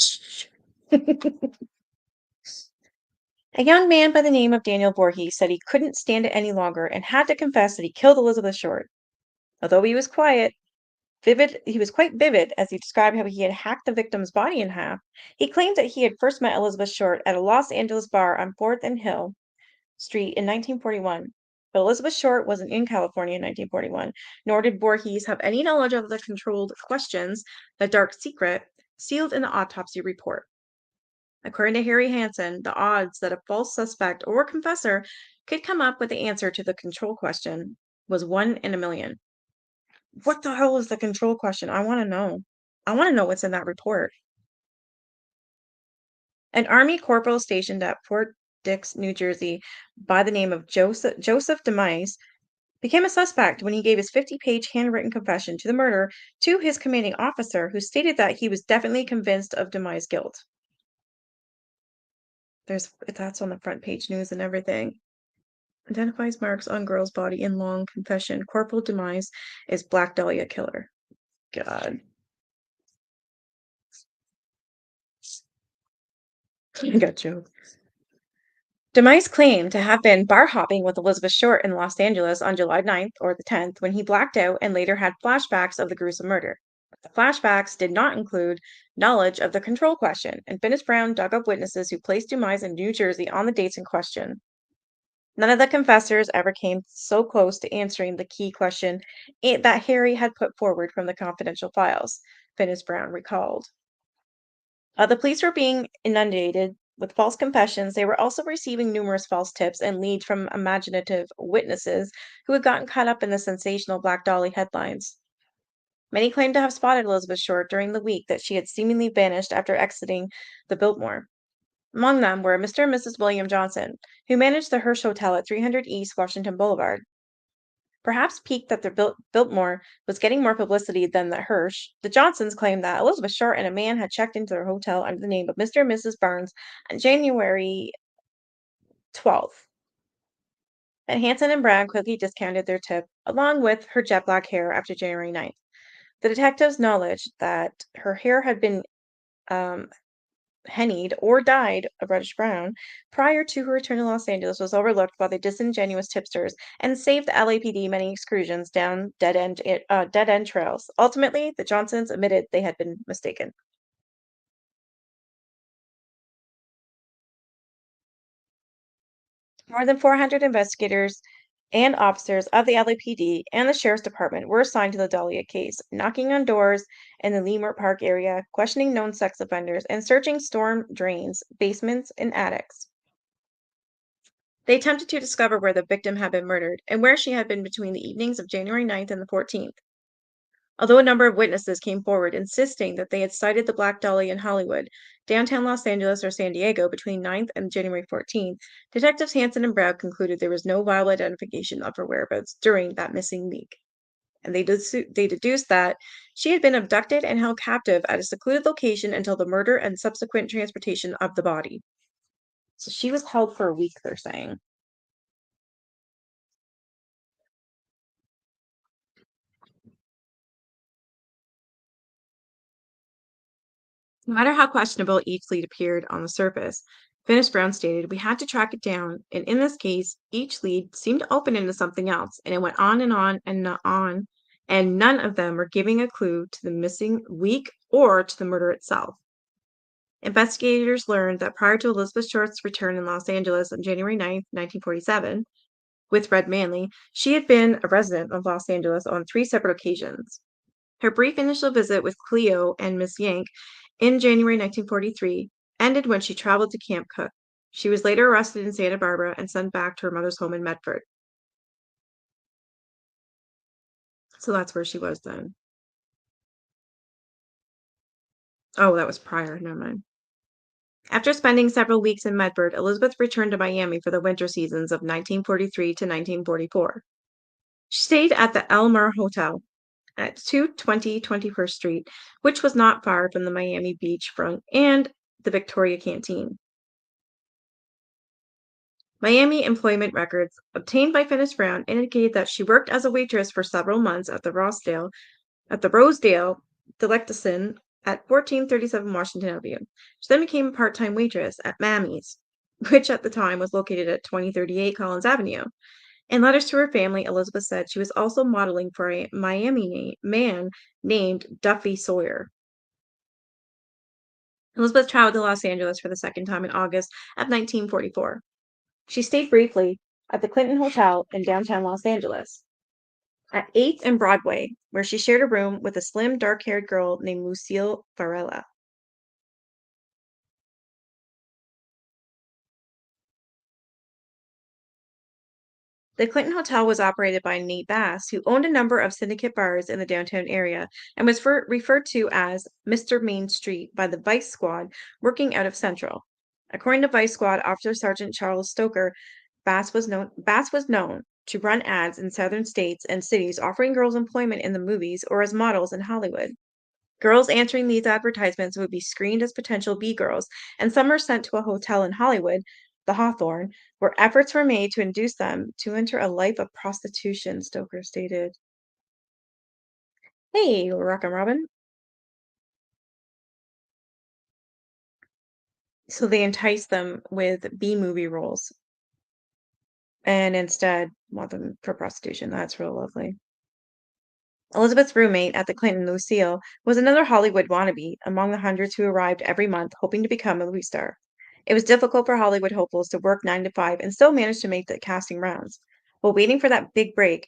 young man by the name of Daniel Voorhees said he couldn't stand it any longer and had to confess that he killed Elizabeth Short. Although he was quite vivid as he described how he had hacked the victim's body in half. He claimed that he had first met Elizabeth Short at a Los Angeles bar on 4th and Hill Street in 1941. But Elizabeth Short wasn't in California in 1941, nor did Voorhees have any knowledge of the controlled questions, the dark secret, sealed in the autopsy report. According to Harry Hansen, the odds that a false suspect or confessor could come up with the answer to the control question was 1 in a million. What the hell is the control question? I want to know. I want to know what's in that report. An Army corporal stationed at Fort Dix, New Jersey, by the name of Joseph Demise, became a suspect when he gave his 50-page handwritten confession to the murder to his commanding officer, who stated that he was definitely convinced of Demise's guilt. That's on the front page news and everything. Identifies marks on girl's body in long confession. Corporal Demise is Black Dahlia killer. God. I got you. Demise claimed to have been bar hopping with Elizabeth Short in Los Angeles on July 9th or the 10th when he blacked out and later had flashbacks of the gruesome murder. The flashbacks did not include knowledge of the control question, and Finis Brown dug up witnesses who placed Demise in New Jersey on the dates in question. None of the confessors ever came so close to answering the key question that Harry had put forward from the confidential files, Finis Brown recalled. The police were being inundated with false confessions. They were also receiving numerous false tips and leads from imaginative witnesses who had gotten caught up in the sensational Black Dolly headlines. Many claimed to have spotted Elizabeth Short during the week that she had seemingly vanished after exiting the Biltmore. Among them were Mr. and Mrs. William Johnson, who managed the Hirsch Hotel at 300 East Washington Boulevard. Perhaps piqued that their Biltmore was getting more publicity than the Hirsch, the Johnsons claimed that Elizabeth Short and a man had checked into their hotel under the name of Mr. and Mrs. Barnes on January 12th. And Hanson and Brown quickly discounted their tip, along with her jet black hair after January 9th. The detectives knowledge that her hair had been um, hennied or dyed a reddish brown prior to her return to Los Angeles was overlooked by the disingenuous tipsters and saved the LAPD many excursions down dead end trails. Ultimately, the Johnsons admitted they had been mistaken. More than 400 investigators and officers of the LAPD and the Sheriff's Department were assigned to the Dahlia case, knocking on doors in the Leimert Park area, questioning known sex offenders, and searching storm drains, basements, and attics. They attempted to discover where the victim had been murdered and where she had been between the evenings of January 9th and the 14th. Although a number of witnesses came forward insisting that they had sighted the Black Dolly in Hollywood, downtown Los Angeles, or San Diego between 9th and January 14th, Detectives Hanson and Brown concluded there was no viable identification of her whereabouts during that missing week. And they deduced that she had been abducted and held captive at a secluded location until the murder and subsequent transportation of the body. So she was held for a week, they're saying. No matter how questionable each lead appeared on the surface, Finis Brown stated, we had to track it down, and in this case, each lead seemed to open into something else, and it went on and on and on, and none of them were giving a clue to the missing week or to the murder itself. Investigators learned that prior to Elizabeth Short's return in Los Angeles on January 9th, 1947, with Red Manley, she had been a resident of Los Angeles on three separate occasions. Her brief initial visit with Cleo and Miss Yank in January 1943 ended when she traveled to Camp Cook. She was later arrested in Santa Barbara and sent back to her mother's home in Medford. So that's where she was then. Oh, that was prior. Never mind. After spending several weeks in Medford, Elizabeth returned to Miami for the winter seasons of 1943 to 1944. She stayed at the Elmer Hotel at 220 21st Street, which was not far from the Miami beachfront and the Victoria Canteen. Miami employment records obtained by Finis Brown indicated that she worked as a waitress for several months at the Rosedale Delicatessen at 1437 Washington Avenue. She then became a part-time waitress at Mammy's, which at the time was located at 2038 Collins Avenue. In letters to her family, Elizabeth said she was also modeling for a Miami man named Duffy Sawyer. Elizabeth traveled to Los Angeles for the second time in August of 1944. She stayed briefly at the Clinton Hotel in downtown Los Angeles at 8th and Broadway, where she shared a room with a slim, dark-haired girl named Lucille Varela. The Clinton Hotel was operated by Nate Bass, who owned a number of syndicate bars in the downtown area and was referred to as Mr. Main Street by the Vice Squad working out of Central. According to Vice Squad Officer Sergeant Charles Stoker, Bass was known to run ads in southern states and cities offering girls employment in the movies or as models in Hollywood. Girls answering these advertisements would be screened as potential B girls, and some were sent to a hotel in Hollywood, the Hawthorne, where efforts were made to induce them to enter a life of prostitution, Stoker stated. Hey, Rockin' Robin. So they enticed them with B movie roles. and instead want them for prostitution. That's real lovely. Elizabeth's roommate at the Clinton, Lucille, was another Hollywood wannabe among the hundreds who arrived every month hoping to become a movie star. It was difficult for Hollywood hopefuls to work 9 to 5 and still manage to make the casting rounds. While waiting for that big break,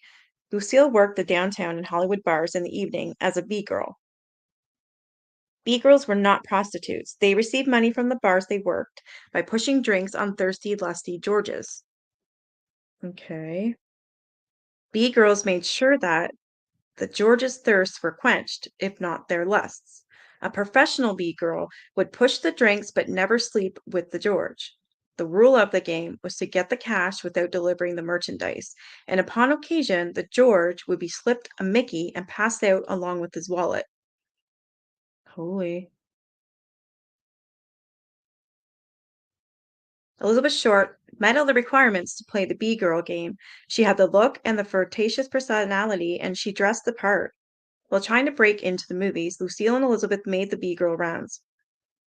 Lucille worked the downtown and Hollywood bars in the evening as a B girl. B girls were not prostitutes. They received money from the bars they worked by pushing drinks on thirsty, lusty Georges. Okay. B girls made sure that the George's thirsts were quenched, if not their lusts. A professional bee girl would push the drinks but never sleep with the George. The rule of the game was to get the cash without delivering the merchandise, and upon occasion, the George would be slipped a Mickey and passed out along with his wallet. Holy. Elizabeth Short met all the requirements to play the bee girl game. She had the look and the flirtatious personality, and she dressed the part. While trying to break into the movies, Lucille and Elizabeth made the B-girl rounds,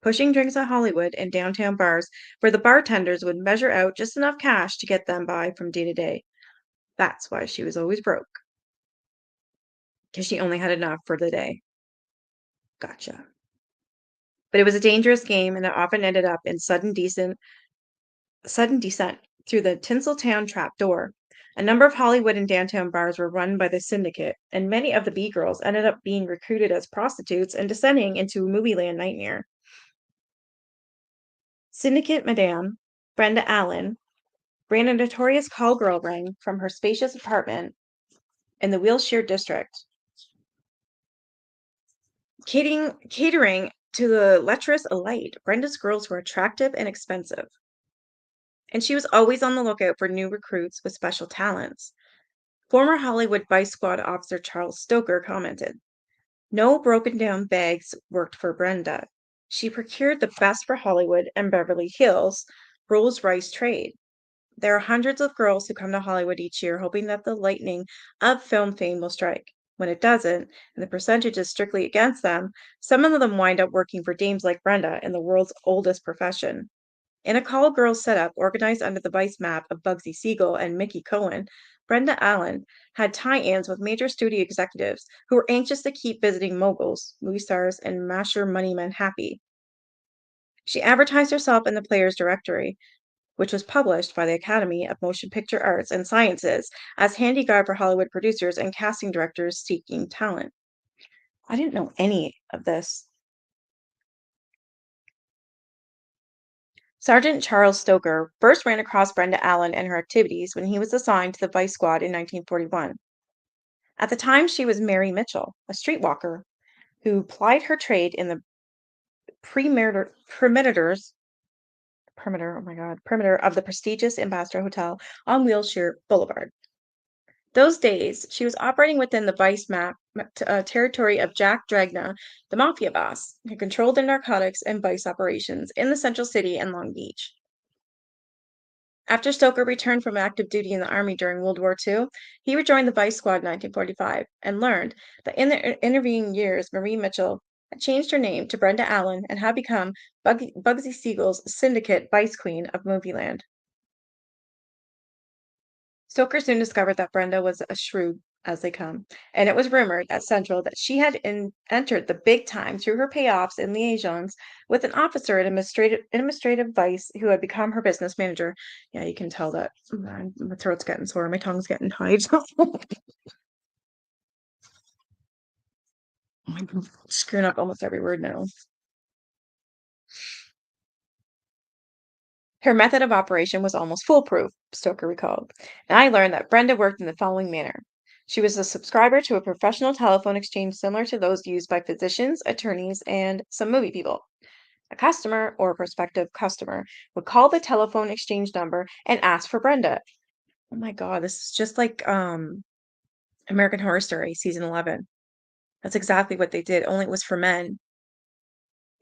pushing drinks at Hollywood and downtown bars where the bartenders would measure out just enough cash to get them by from day to day. That's why she was always broke, because she only had enough for the day. Gotcha. But it was a dangerous game, and it often ended up in sudden descent through the Tinseltown trap door. A number of Hollywood and downtown bars were run by the syndicate, and many of the B girls ended up being recruited as prostitutes and descending into a movie land nightmare. Syndicate Madame Brenda Allen ran a notorious call girl ring from her spacious apartment in the Wilshire district, catering to the lecherous elite. Brenda's girls were attractive and expensive, and she was always on the lookout for new recruits with special talents. Former Hollywood Vice Squad officer Charles Stoker commented, "No broken down bags worked for Brenda. She procured the best for Hollywood and Beverly Hills Rolls Royce trade. There are hundreds of girls who come to Hollywood each year hoping that the lightning of film fame will strike. When it doesn't, and the percentage is strictly against them, some of them wind up working for dames like Brenda in the world's oldest profession." In a call girl setup organized under the vice map of Bugsy Siegel and Mickey Cohen, Brenda Allen had tie-ins with major studio executives who were anxious to keep visiting moguls, movie stars, and masher moneymen happy. She advertised herself in the Players Directory, which was published by the Academy of Motion Picture Arts and Sciences as handy guide for Hollywood producers and casting directors seeking talent. I didn't know any of this. Sergeant Charles Stoker first ran across Brenda Allen and her activities when he was assigned to the Vice Squad in 1941. At the time, she was Mary Mitchell, a streetwalker who plied her trade in the perimeters perimeter, oh my God, perimeter of the prestigious Ambassador Hotel on Wilshire Boulevard. Those days, she was operating within the vice territory of Jack Dragna, the mafia boss, who controlled the narcotics and vice operations in the Central City and Long Beach. After Stoker returned from active duty in the Army during World War II, he rejoined the Vice Squad in 1945 and learned that in the intervening years, Marie Mitchell had changed her name to Brenda Allen and had become Bugsy Siegel's syndicate vice queen of Movieland. Stoker soon discovered that Brenda was as shrewd as they come, and it was rumored at Central that she had entered the big time through her payoffs and liaisons with an officer in administrative vice who had become her business manager. Yeah, you can tell that my throat's getting sore, my tongue's getting tied. I'm screwing up almost every word now. Her method of operation was almost foolproof, Stoker recalled, and I learned that Brenda worked in the following manner. She was a subscriber to a professional telephone exchange similar to those used by physicians, attorneys, and some movie people. A customer or a prospective customer would call the telephone exchange number and ask for Brenda. Oh my God, this is just like American Horror Story season 11. That's exactly what they did, only it was for men.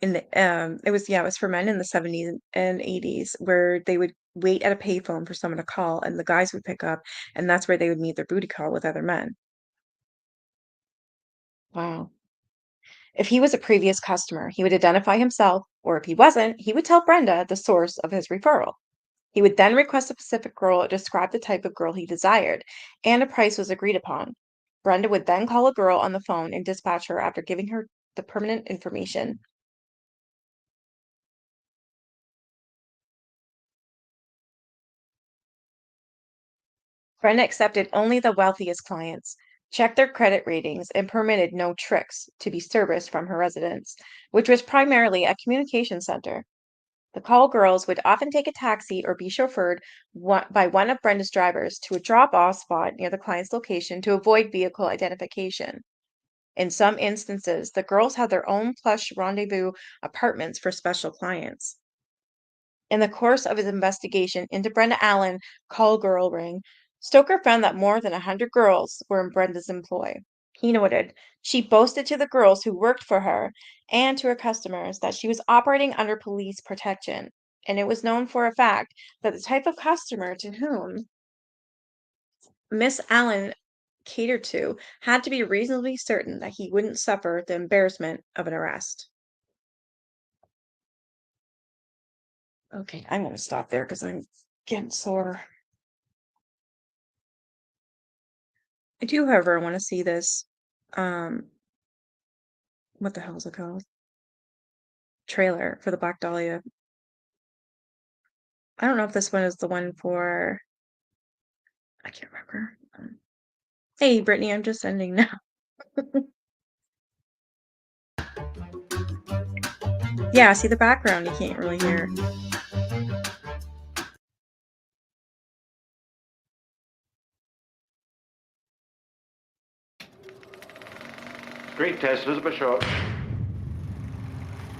It was for men in the 70s and 80s where they would wait at a payphone for someone to call and the guys would pick up and that's where they would meet their booty call with other men. Wow. If he was a previous customer, he would identify himself, or if he wasn't, he would tell Brenda the source of his referral. He would then request a specific girl or describe the type of girl he desired, and a price was agreed upon. Brenda would then call a girl on the phone and dispatch her after giving her the permanent information. Brenda accepted only the wealthiest clients, checked their credit ratings, and permitted no tricks to be serviced from her residence, which was primarily a communication center. The call girls would often take a taxi or be chauffeured by one of Brenda's drivers to a drop-off spot near the client's location to avoid vehicle identification. In some instances, the girls had their own plush rendezvous apartments for special clients. In the course of his investigation into Brenda Allen call girl ring, Stoker found that more than 100 girls were in Brenda's employ. He noted she boasted to the girls who worked for her and to her customers that she was operating under police protection, and it was known for a fact that the type of customer to whom Miss Allen catered to had to be reasonably certain that he wouldn't suffer the embarrassment of an arrest. Okay, I'm gonna stop there because I'm getting sore. I do, however, want to see this. Um, what the hell is it called? Trailer for the Black Dahlia. I don't know if this one is the one for. I can't remember. Hey, Brittany, I'm just ending now. Yeah, see the background, you can't really hear. Street test, Elizabeth Short.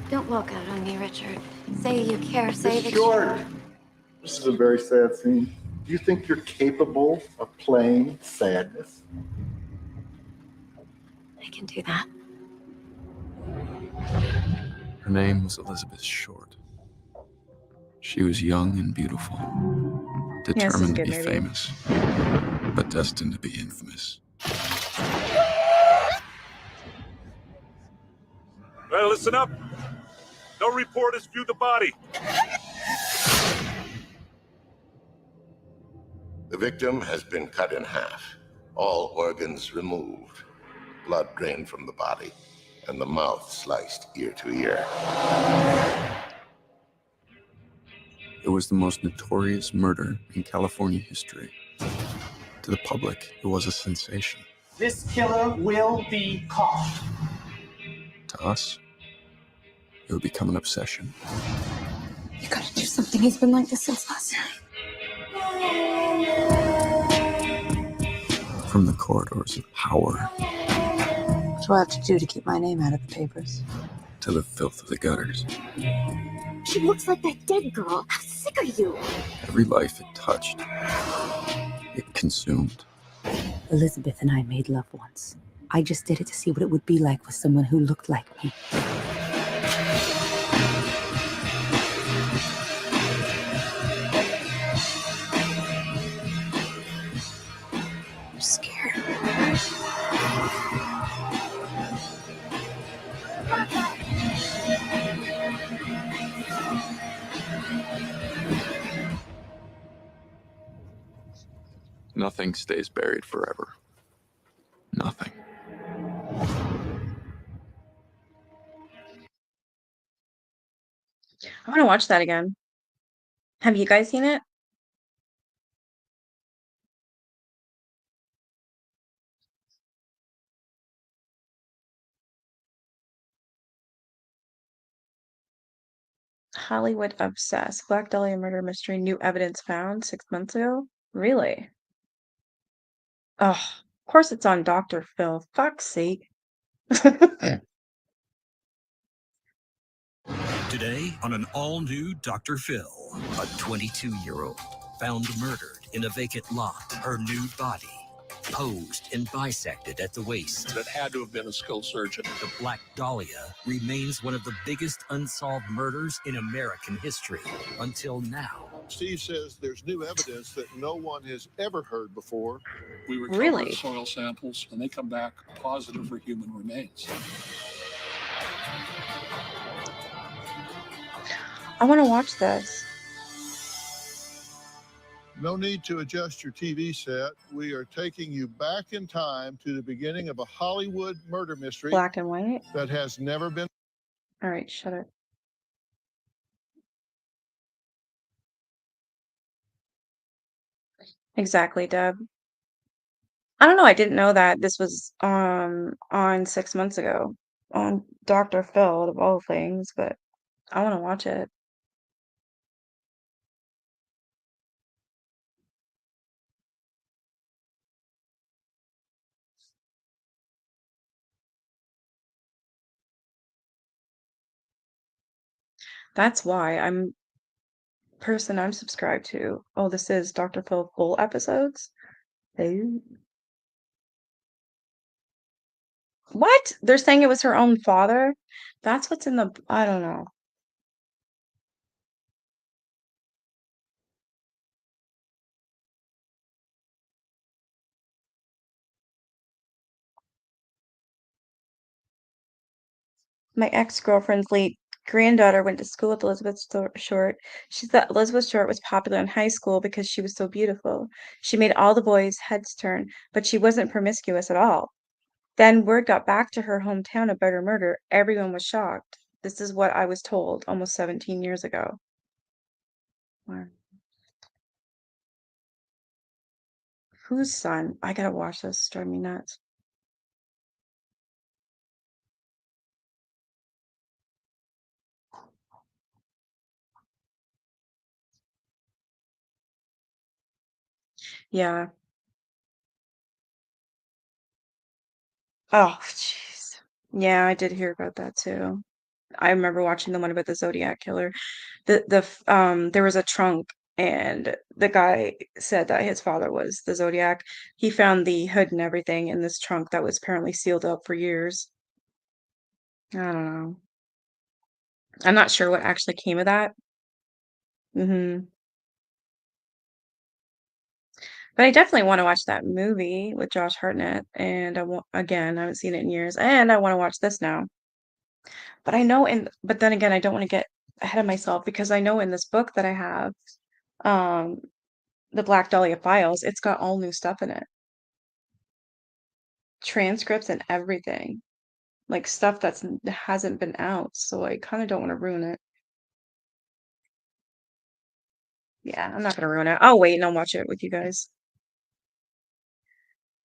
Don't walk out on me, Richard. Say you care, say that Short. This is a very sad scene. Do you think you're capable of playing sadness? I can do that. Her name was Elizabeth Short. She was young and beautiful, Yeah, this is a determined to good be movie. famous, but destined to be infamous. Well, listen up. No reporters viewed the body. The victim has been cut in half, all organs removed, blood drained from the body, and the mouth sliced ear to ear. It was the most notorious murder in California history. To the public, it was a sensation. This killer will be caught. To us, it would become an obsession. You gotta do something. He's been like this since last night. From the corridors of power What do I have to do to keep my name out of the papers? to the filth of the gutters, She looks like that dead girl. How sick are you? every life it touched, it consumed. Elizabeth and I made love once. I just did it to see what it would be like with someone who looked like me. I'm scared. Nothing stays buried forever. Nothing. I want to watch that again. Have you guys seen it? Hollywood Obsessed. Black Dahlia murder mystery. New evidence found 6 months ago. Really? Oh, of course it's on Dr. Phil. Fuck's sake. Today on an all-new Dr. Phil, a 22-year-old found murdered in a vacant lot. Her nude body posed and bisected at the waist. That had to have been a skilled surgeon. The Black Dahlia remains one of the biggest unsolved murders in American history until now. Steve says there's new evidence that no one has ever heard before. We recovered Really? soil samples, and they come back positive for human remains. I want to watch this. No need to adjust your TV set. We are taking you back in time to the beginning of a Hollywood murder mystery Black and white. that has never been. All right, shut it. Exactly, Deb. I don't know. I didn't know that this was on 6 months ago on Dr. Phil of all things, but I want to watch it. That's why I'm subscribed to. Oh, this is Dr. Phil full episodes. Ooh. What? They're saying it was her own father? That's what's in the, I don't know. My ex-girlfriend's late granddaughter went to school with Elizabeth Short. She thought Elizabeth Short was popular in high school because she was so beautiful. She made all the boys' heads turn, but she wasn't promiscuous at all. Then word got back to her hometown about her murder. Everyone was shocked. This is what I was told almost 17 years ago. Wow. Whose son? I gotta watch this. It's driving me nuts. Yeah. Oh, jeez. Yeah, I did hear about that too. I remember watching the one about the Zodiac killer. There was a trunk and the guy said that his father was the Zodiac. He found the hood and everything in this trunk that was apparently sealed up for years. I don't know. I'm not sure what actually came of that. Hmm. But I definitely want to watch that movie with Josh Hartnett, and again, I haven't seen it in years, and I want to watch this now. But I know but then again, I don't want to get ahead of myself because I know in this book that I have, um, the Black Dahlia Files, it's got all new stuff in it. Transcripts and everything. Like stuff hasn't been out, so I kind of don't want to ruin it. Yeah, I'm not gonna ruin it. I'll wait and I'll watch it with you guys.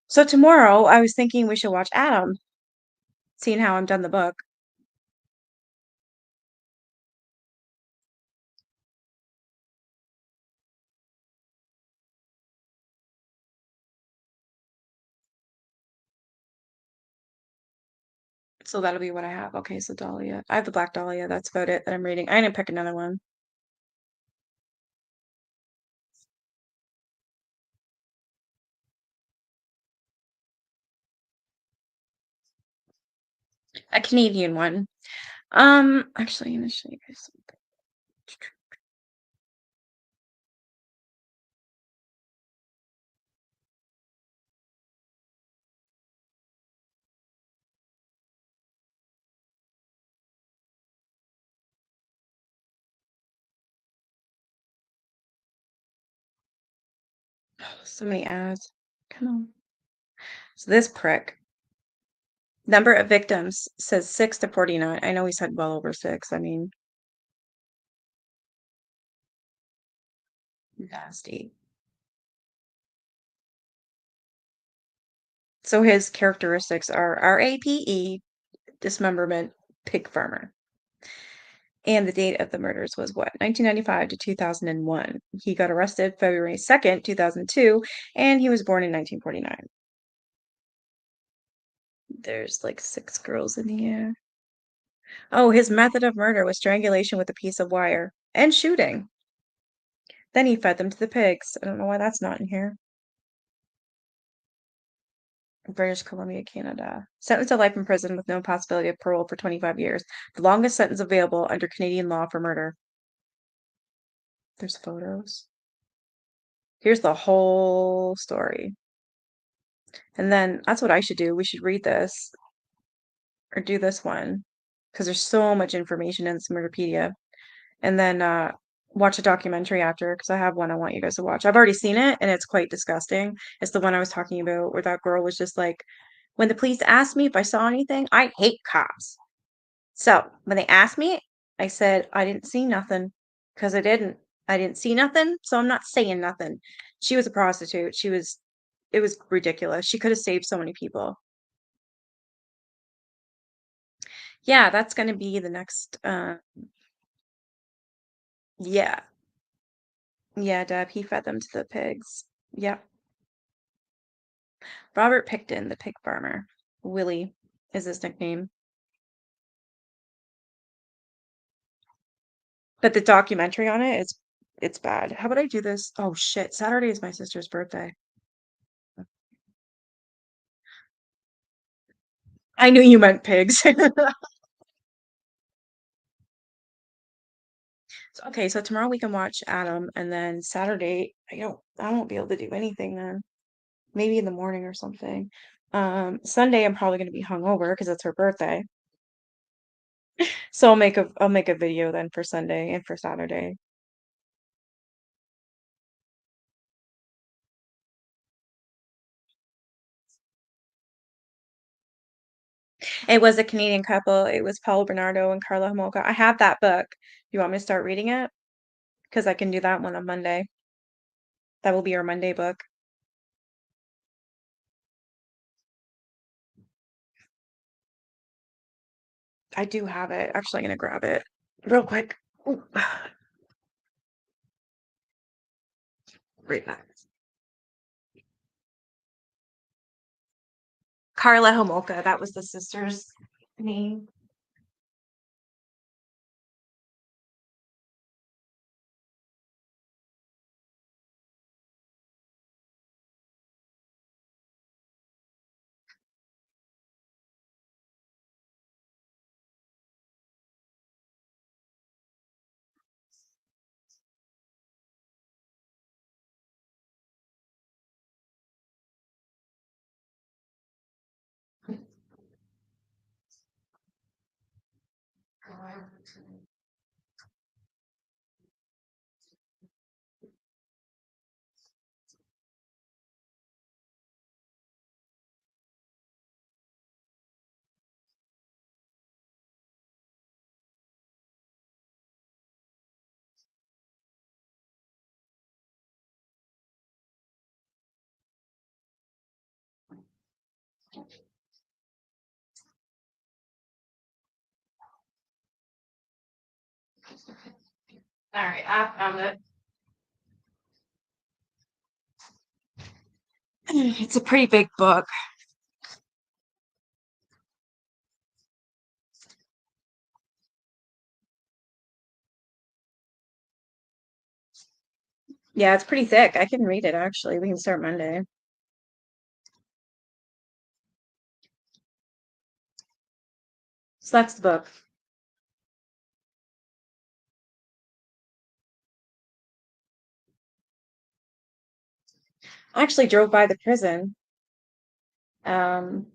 So tomorrow, I was thinking we should watch Adam, seeing how I'm done the book. So that'll be what I have. Okay, so Dahlia. I have the Black Dahlia. That's about it that I'm reading. I didn't pick another one. A Canadian one. Actually, I'm gonna show you guys something. Oh, so many ads. Come on. So this prick. Number of victims says 6 to 49. I know he said well over 6. I mean, nasty. So his characteristics are RAPE, dismemberment, pig farmer. And the date of the murders was what? 1995 to 2001. He got arrested February 2nd, 2002, and he was born in 1949. There's like 6 girls in here. Oh, his method of murder was strangulation with a piece of wire and shooting. Then he fed them to the pigs. I don't know why that's not in here. British Columbia, Canada. Sentenced to life in prison with no possibility of parole for 25 years. The longest sentence available under Canadian law for murder. There's photos. Here's the whole story. And then that's what I should do. We should read this or do this one because there's so much information in this Murderpedia. And then watch a documentary after because I have one I want you guys to watch. I've already seen it and it's quite disgusting. It's the one I was talking about where that girl was just like, when the police asked me if I saw anything, I hate cops. So when they asked me, I said, I didn't see nothing because I didn't. I didn't see nothing, so I'm not saying nothing. She was a prostitute. It was ridiculous. She could have saved so many people. Yeah, that's gonna be the next, yeah. Yeah, Deb, he fed them to the pigs. Yep. Robert Picton, the pig farmer. Willie is his nickname. But the documentary on it, it's bad. How would I do this? Oh shit, Saturday is my sister's birthday. I knew you meant pigs. So, okay, so tomorrow we can watch Adam, and then Saturday, I won't be able to do anything then. Maybe in the morning or something. Sunday I'm probably gonna be hungover because it's her birthday. So I'll make a video then for Sunday and for Saturday. It was a Canadian couple. It was Paul Bernardo and Carla Homolka. I have that book. You want me to start reading it? Because I can do that one on Monday. That will be our Monday book. I do have it. Actually, I'm gonna grab it real quick. Ooh. Right back. Carla Homolka. That was the sister's name. All right, I found it. It's a pretty big book. Yeah, it's pretty thick. I can read it actually. We can start Monday. So that's the book. I actually drove by the prison. Um,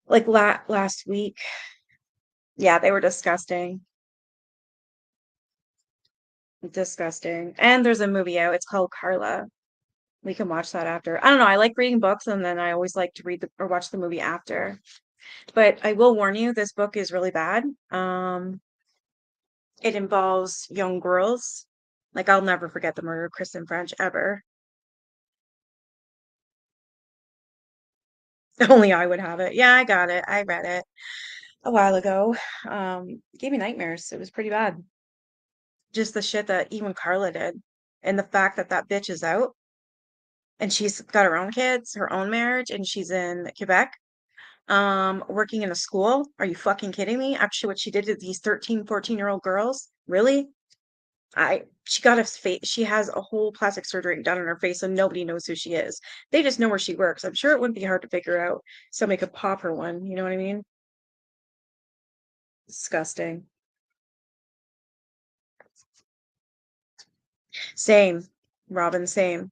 like last week. Yeah, they were disgusting. Disgusting. And there's a movie out. It's called Carla. We can watch that after. I don't know. I like reading books and then I always like to read or watch the movie after. But I will warn you, this book is really bad. It involves young girls. Like I'll never forget the murder of Kristen French ever. Only I would have it. Yeah, I got it. I read it a while ago. It gave me nightmares. It was pretty bad. Just the shit that even Carla did. And the fact that that bitch is out and she's got her own kids, her own marriage, and she's in Quebec, working in a school. Are you fucking kidding me? Actually, what she did to these 13, 14-year-old girls? Really? She got a face, she has a whole plastic surgery done on her face, so nobody knows who she is. They just know where she works. I'm sure it wouldn't be hard to figure out. Somebody could pop her one, you know what I mean? Disgusting. Same. Robin, same.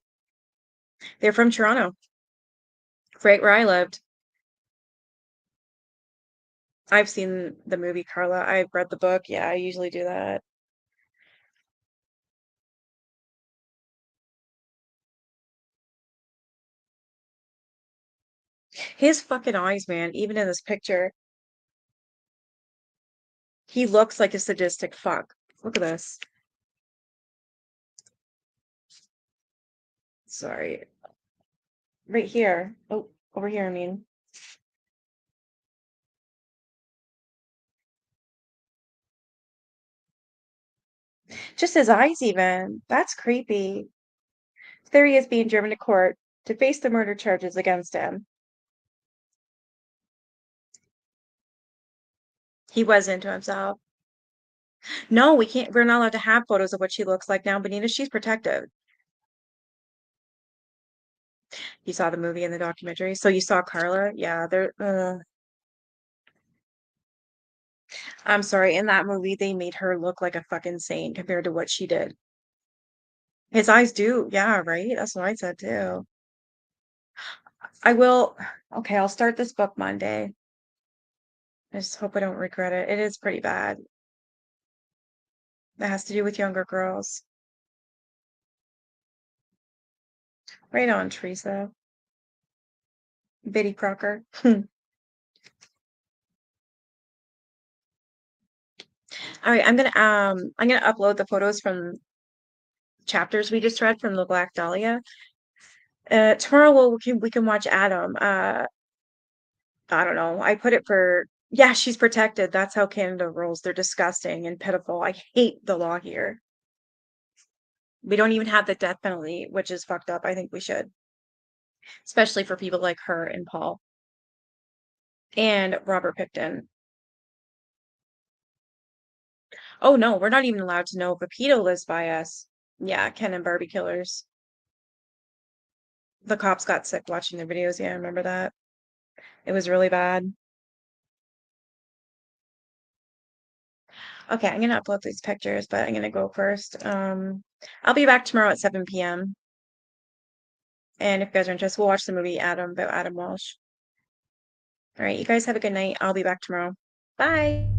They're from Toronto, right where I lived. I've seen the movie Carla. I've read the book. Yeah, I usually do that. His fucking eyes, man, even in this picture, he looks like a sadistic fuck. Look at this. Sorry. Right here. Oh, over here, I mean. Just his eyes, even. That's creepy. There he is being driven to court to face the murder charges against him. He was into himself. No, we can't. We're not allowed to have photos of what she looks like now, Benita. She's protected. You saw the movie and the documentary, so you saw Carla. Yeah, they're. I'm sorry. In that movie, they made her look like a fucking saint compared to what she did. His eyes do. Yeah, right. That's what I said too. I will. Okay, I'll start this book Monday. I just hope I don't regret it. It is pretty bad. That has to do with younger girls. Right on, Teresa. Biddy Crocker. All right, I'm gonna upload the photos from chapters we just read from the Black Dahlia. Tomorrow we can watch Adam. I don't know. I put it for yeah, she's protected. That's how Canada rolls. They're disgusting and pitiful. I hate the law here. We don't even have the death penalty, which is fucked up. I think we should, especially for people like her and Paul and Robert Picton. Oh no, we're not even allowed to know if a pedo lives by us. Yeah, Ken and Barbie killers. The cops got sick watching their videos. Yeah, I remember that. It was really bad. Okay, I'm gonna upload these pictures, but I'm gonna go first. I'll be back tomorrow at 7 p.m. And if you guys are interested, we'll watch the movie Adam about Adam Walsh. All right, you guys have a good night. I'll be back tomorrow. Bye.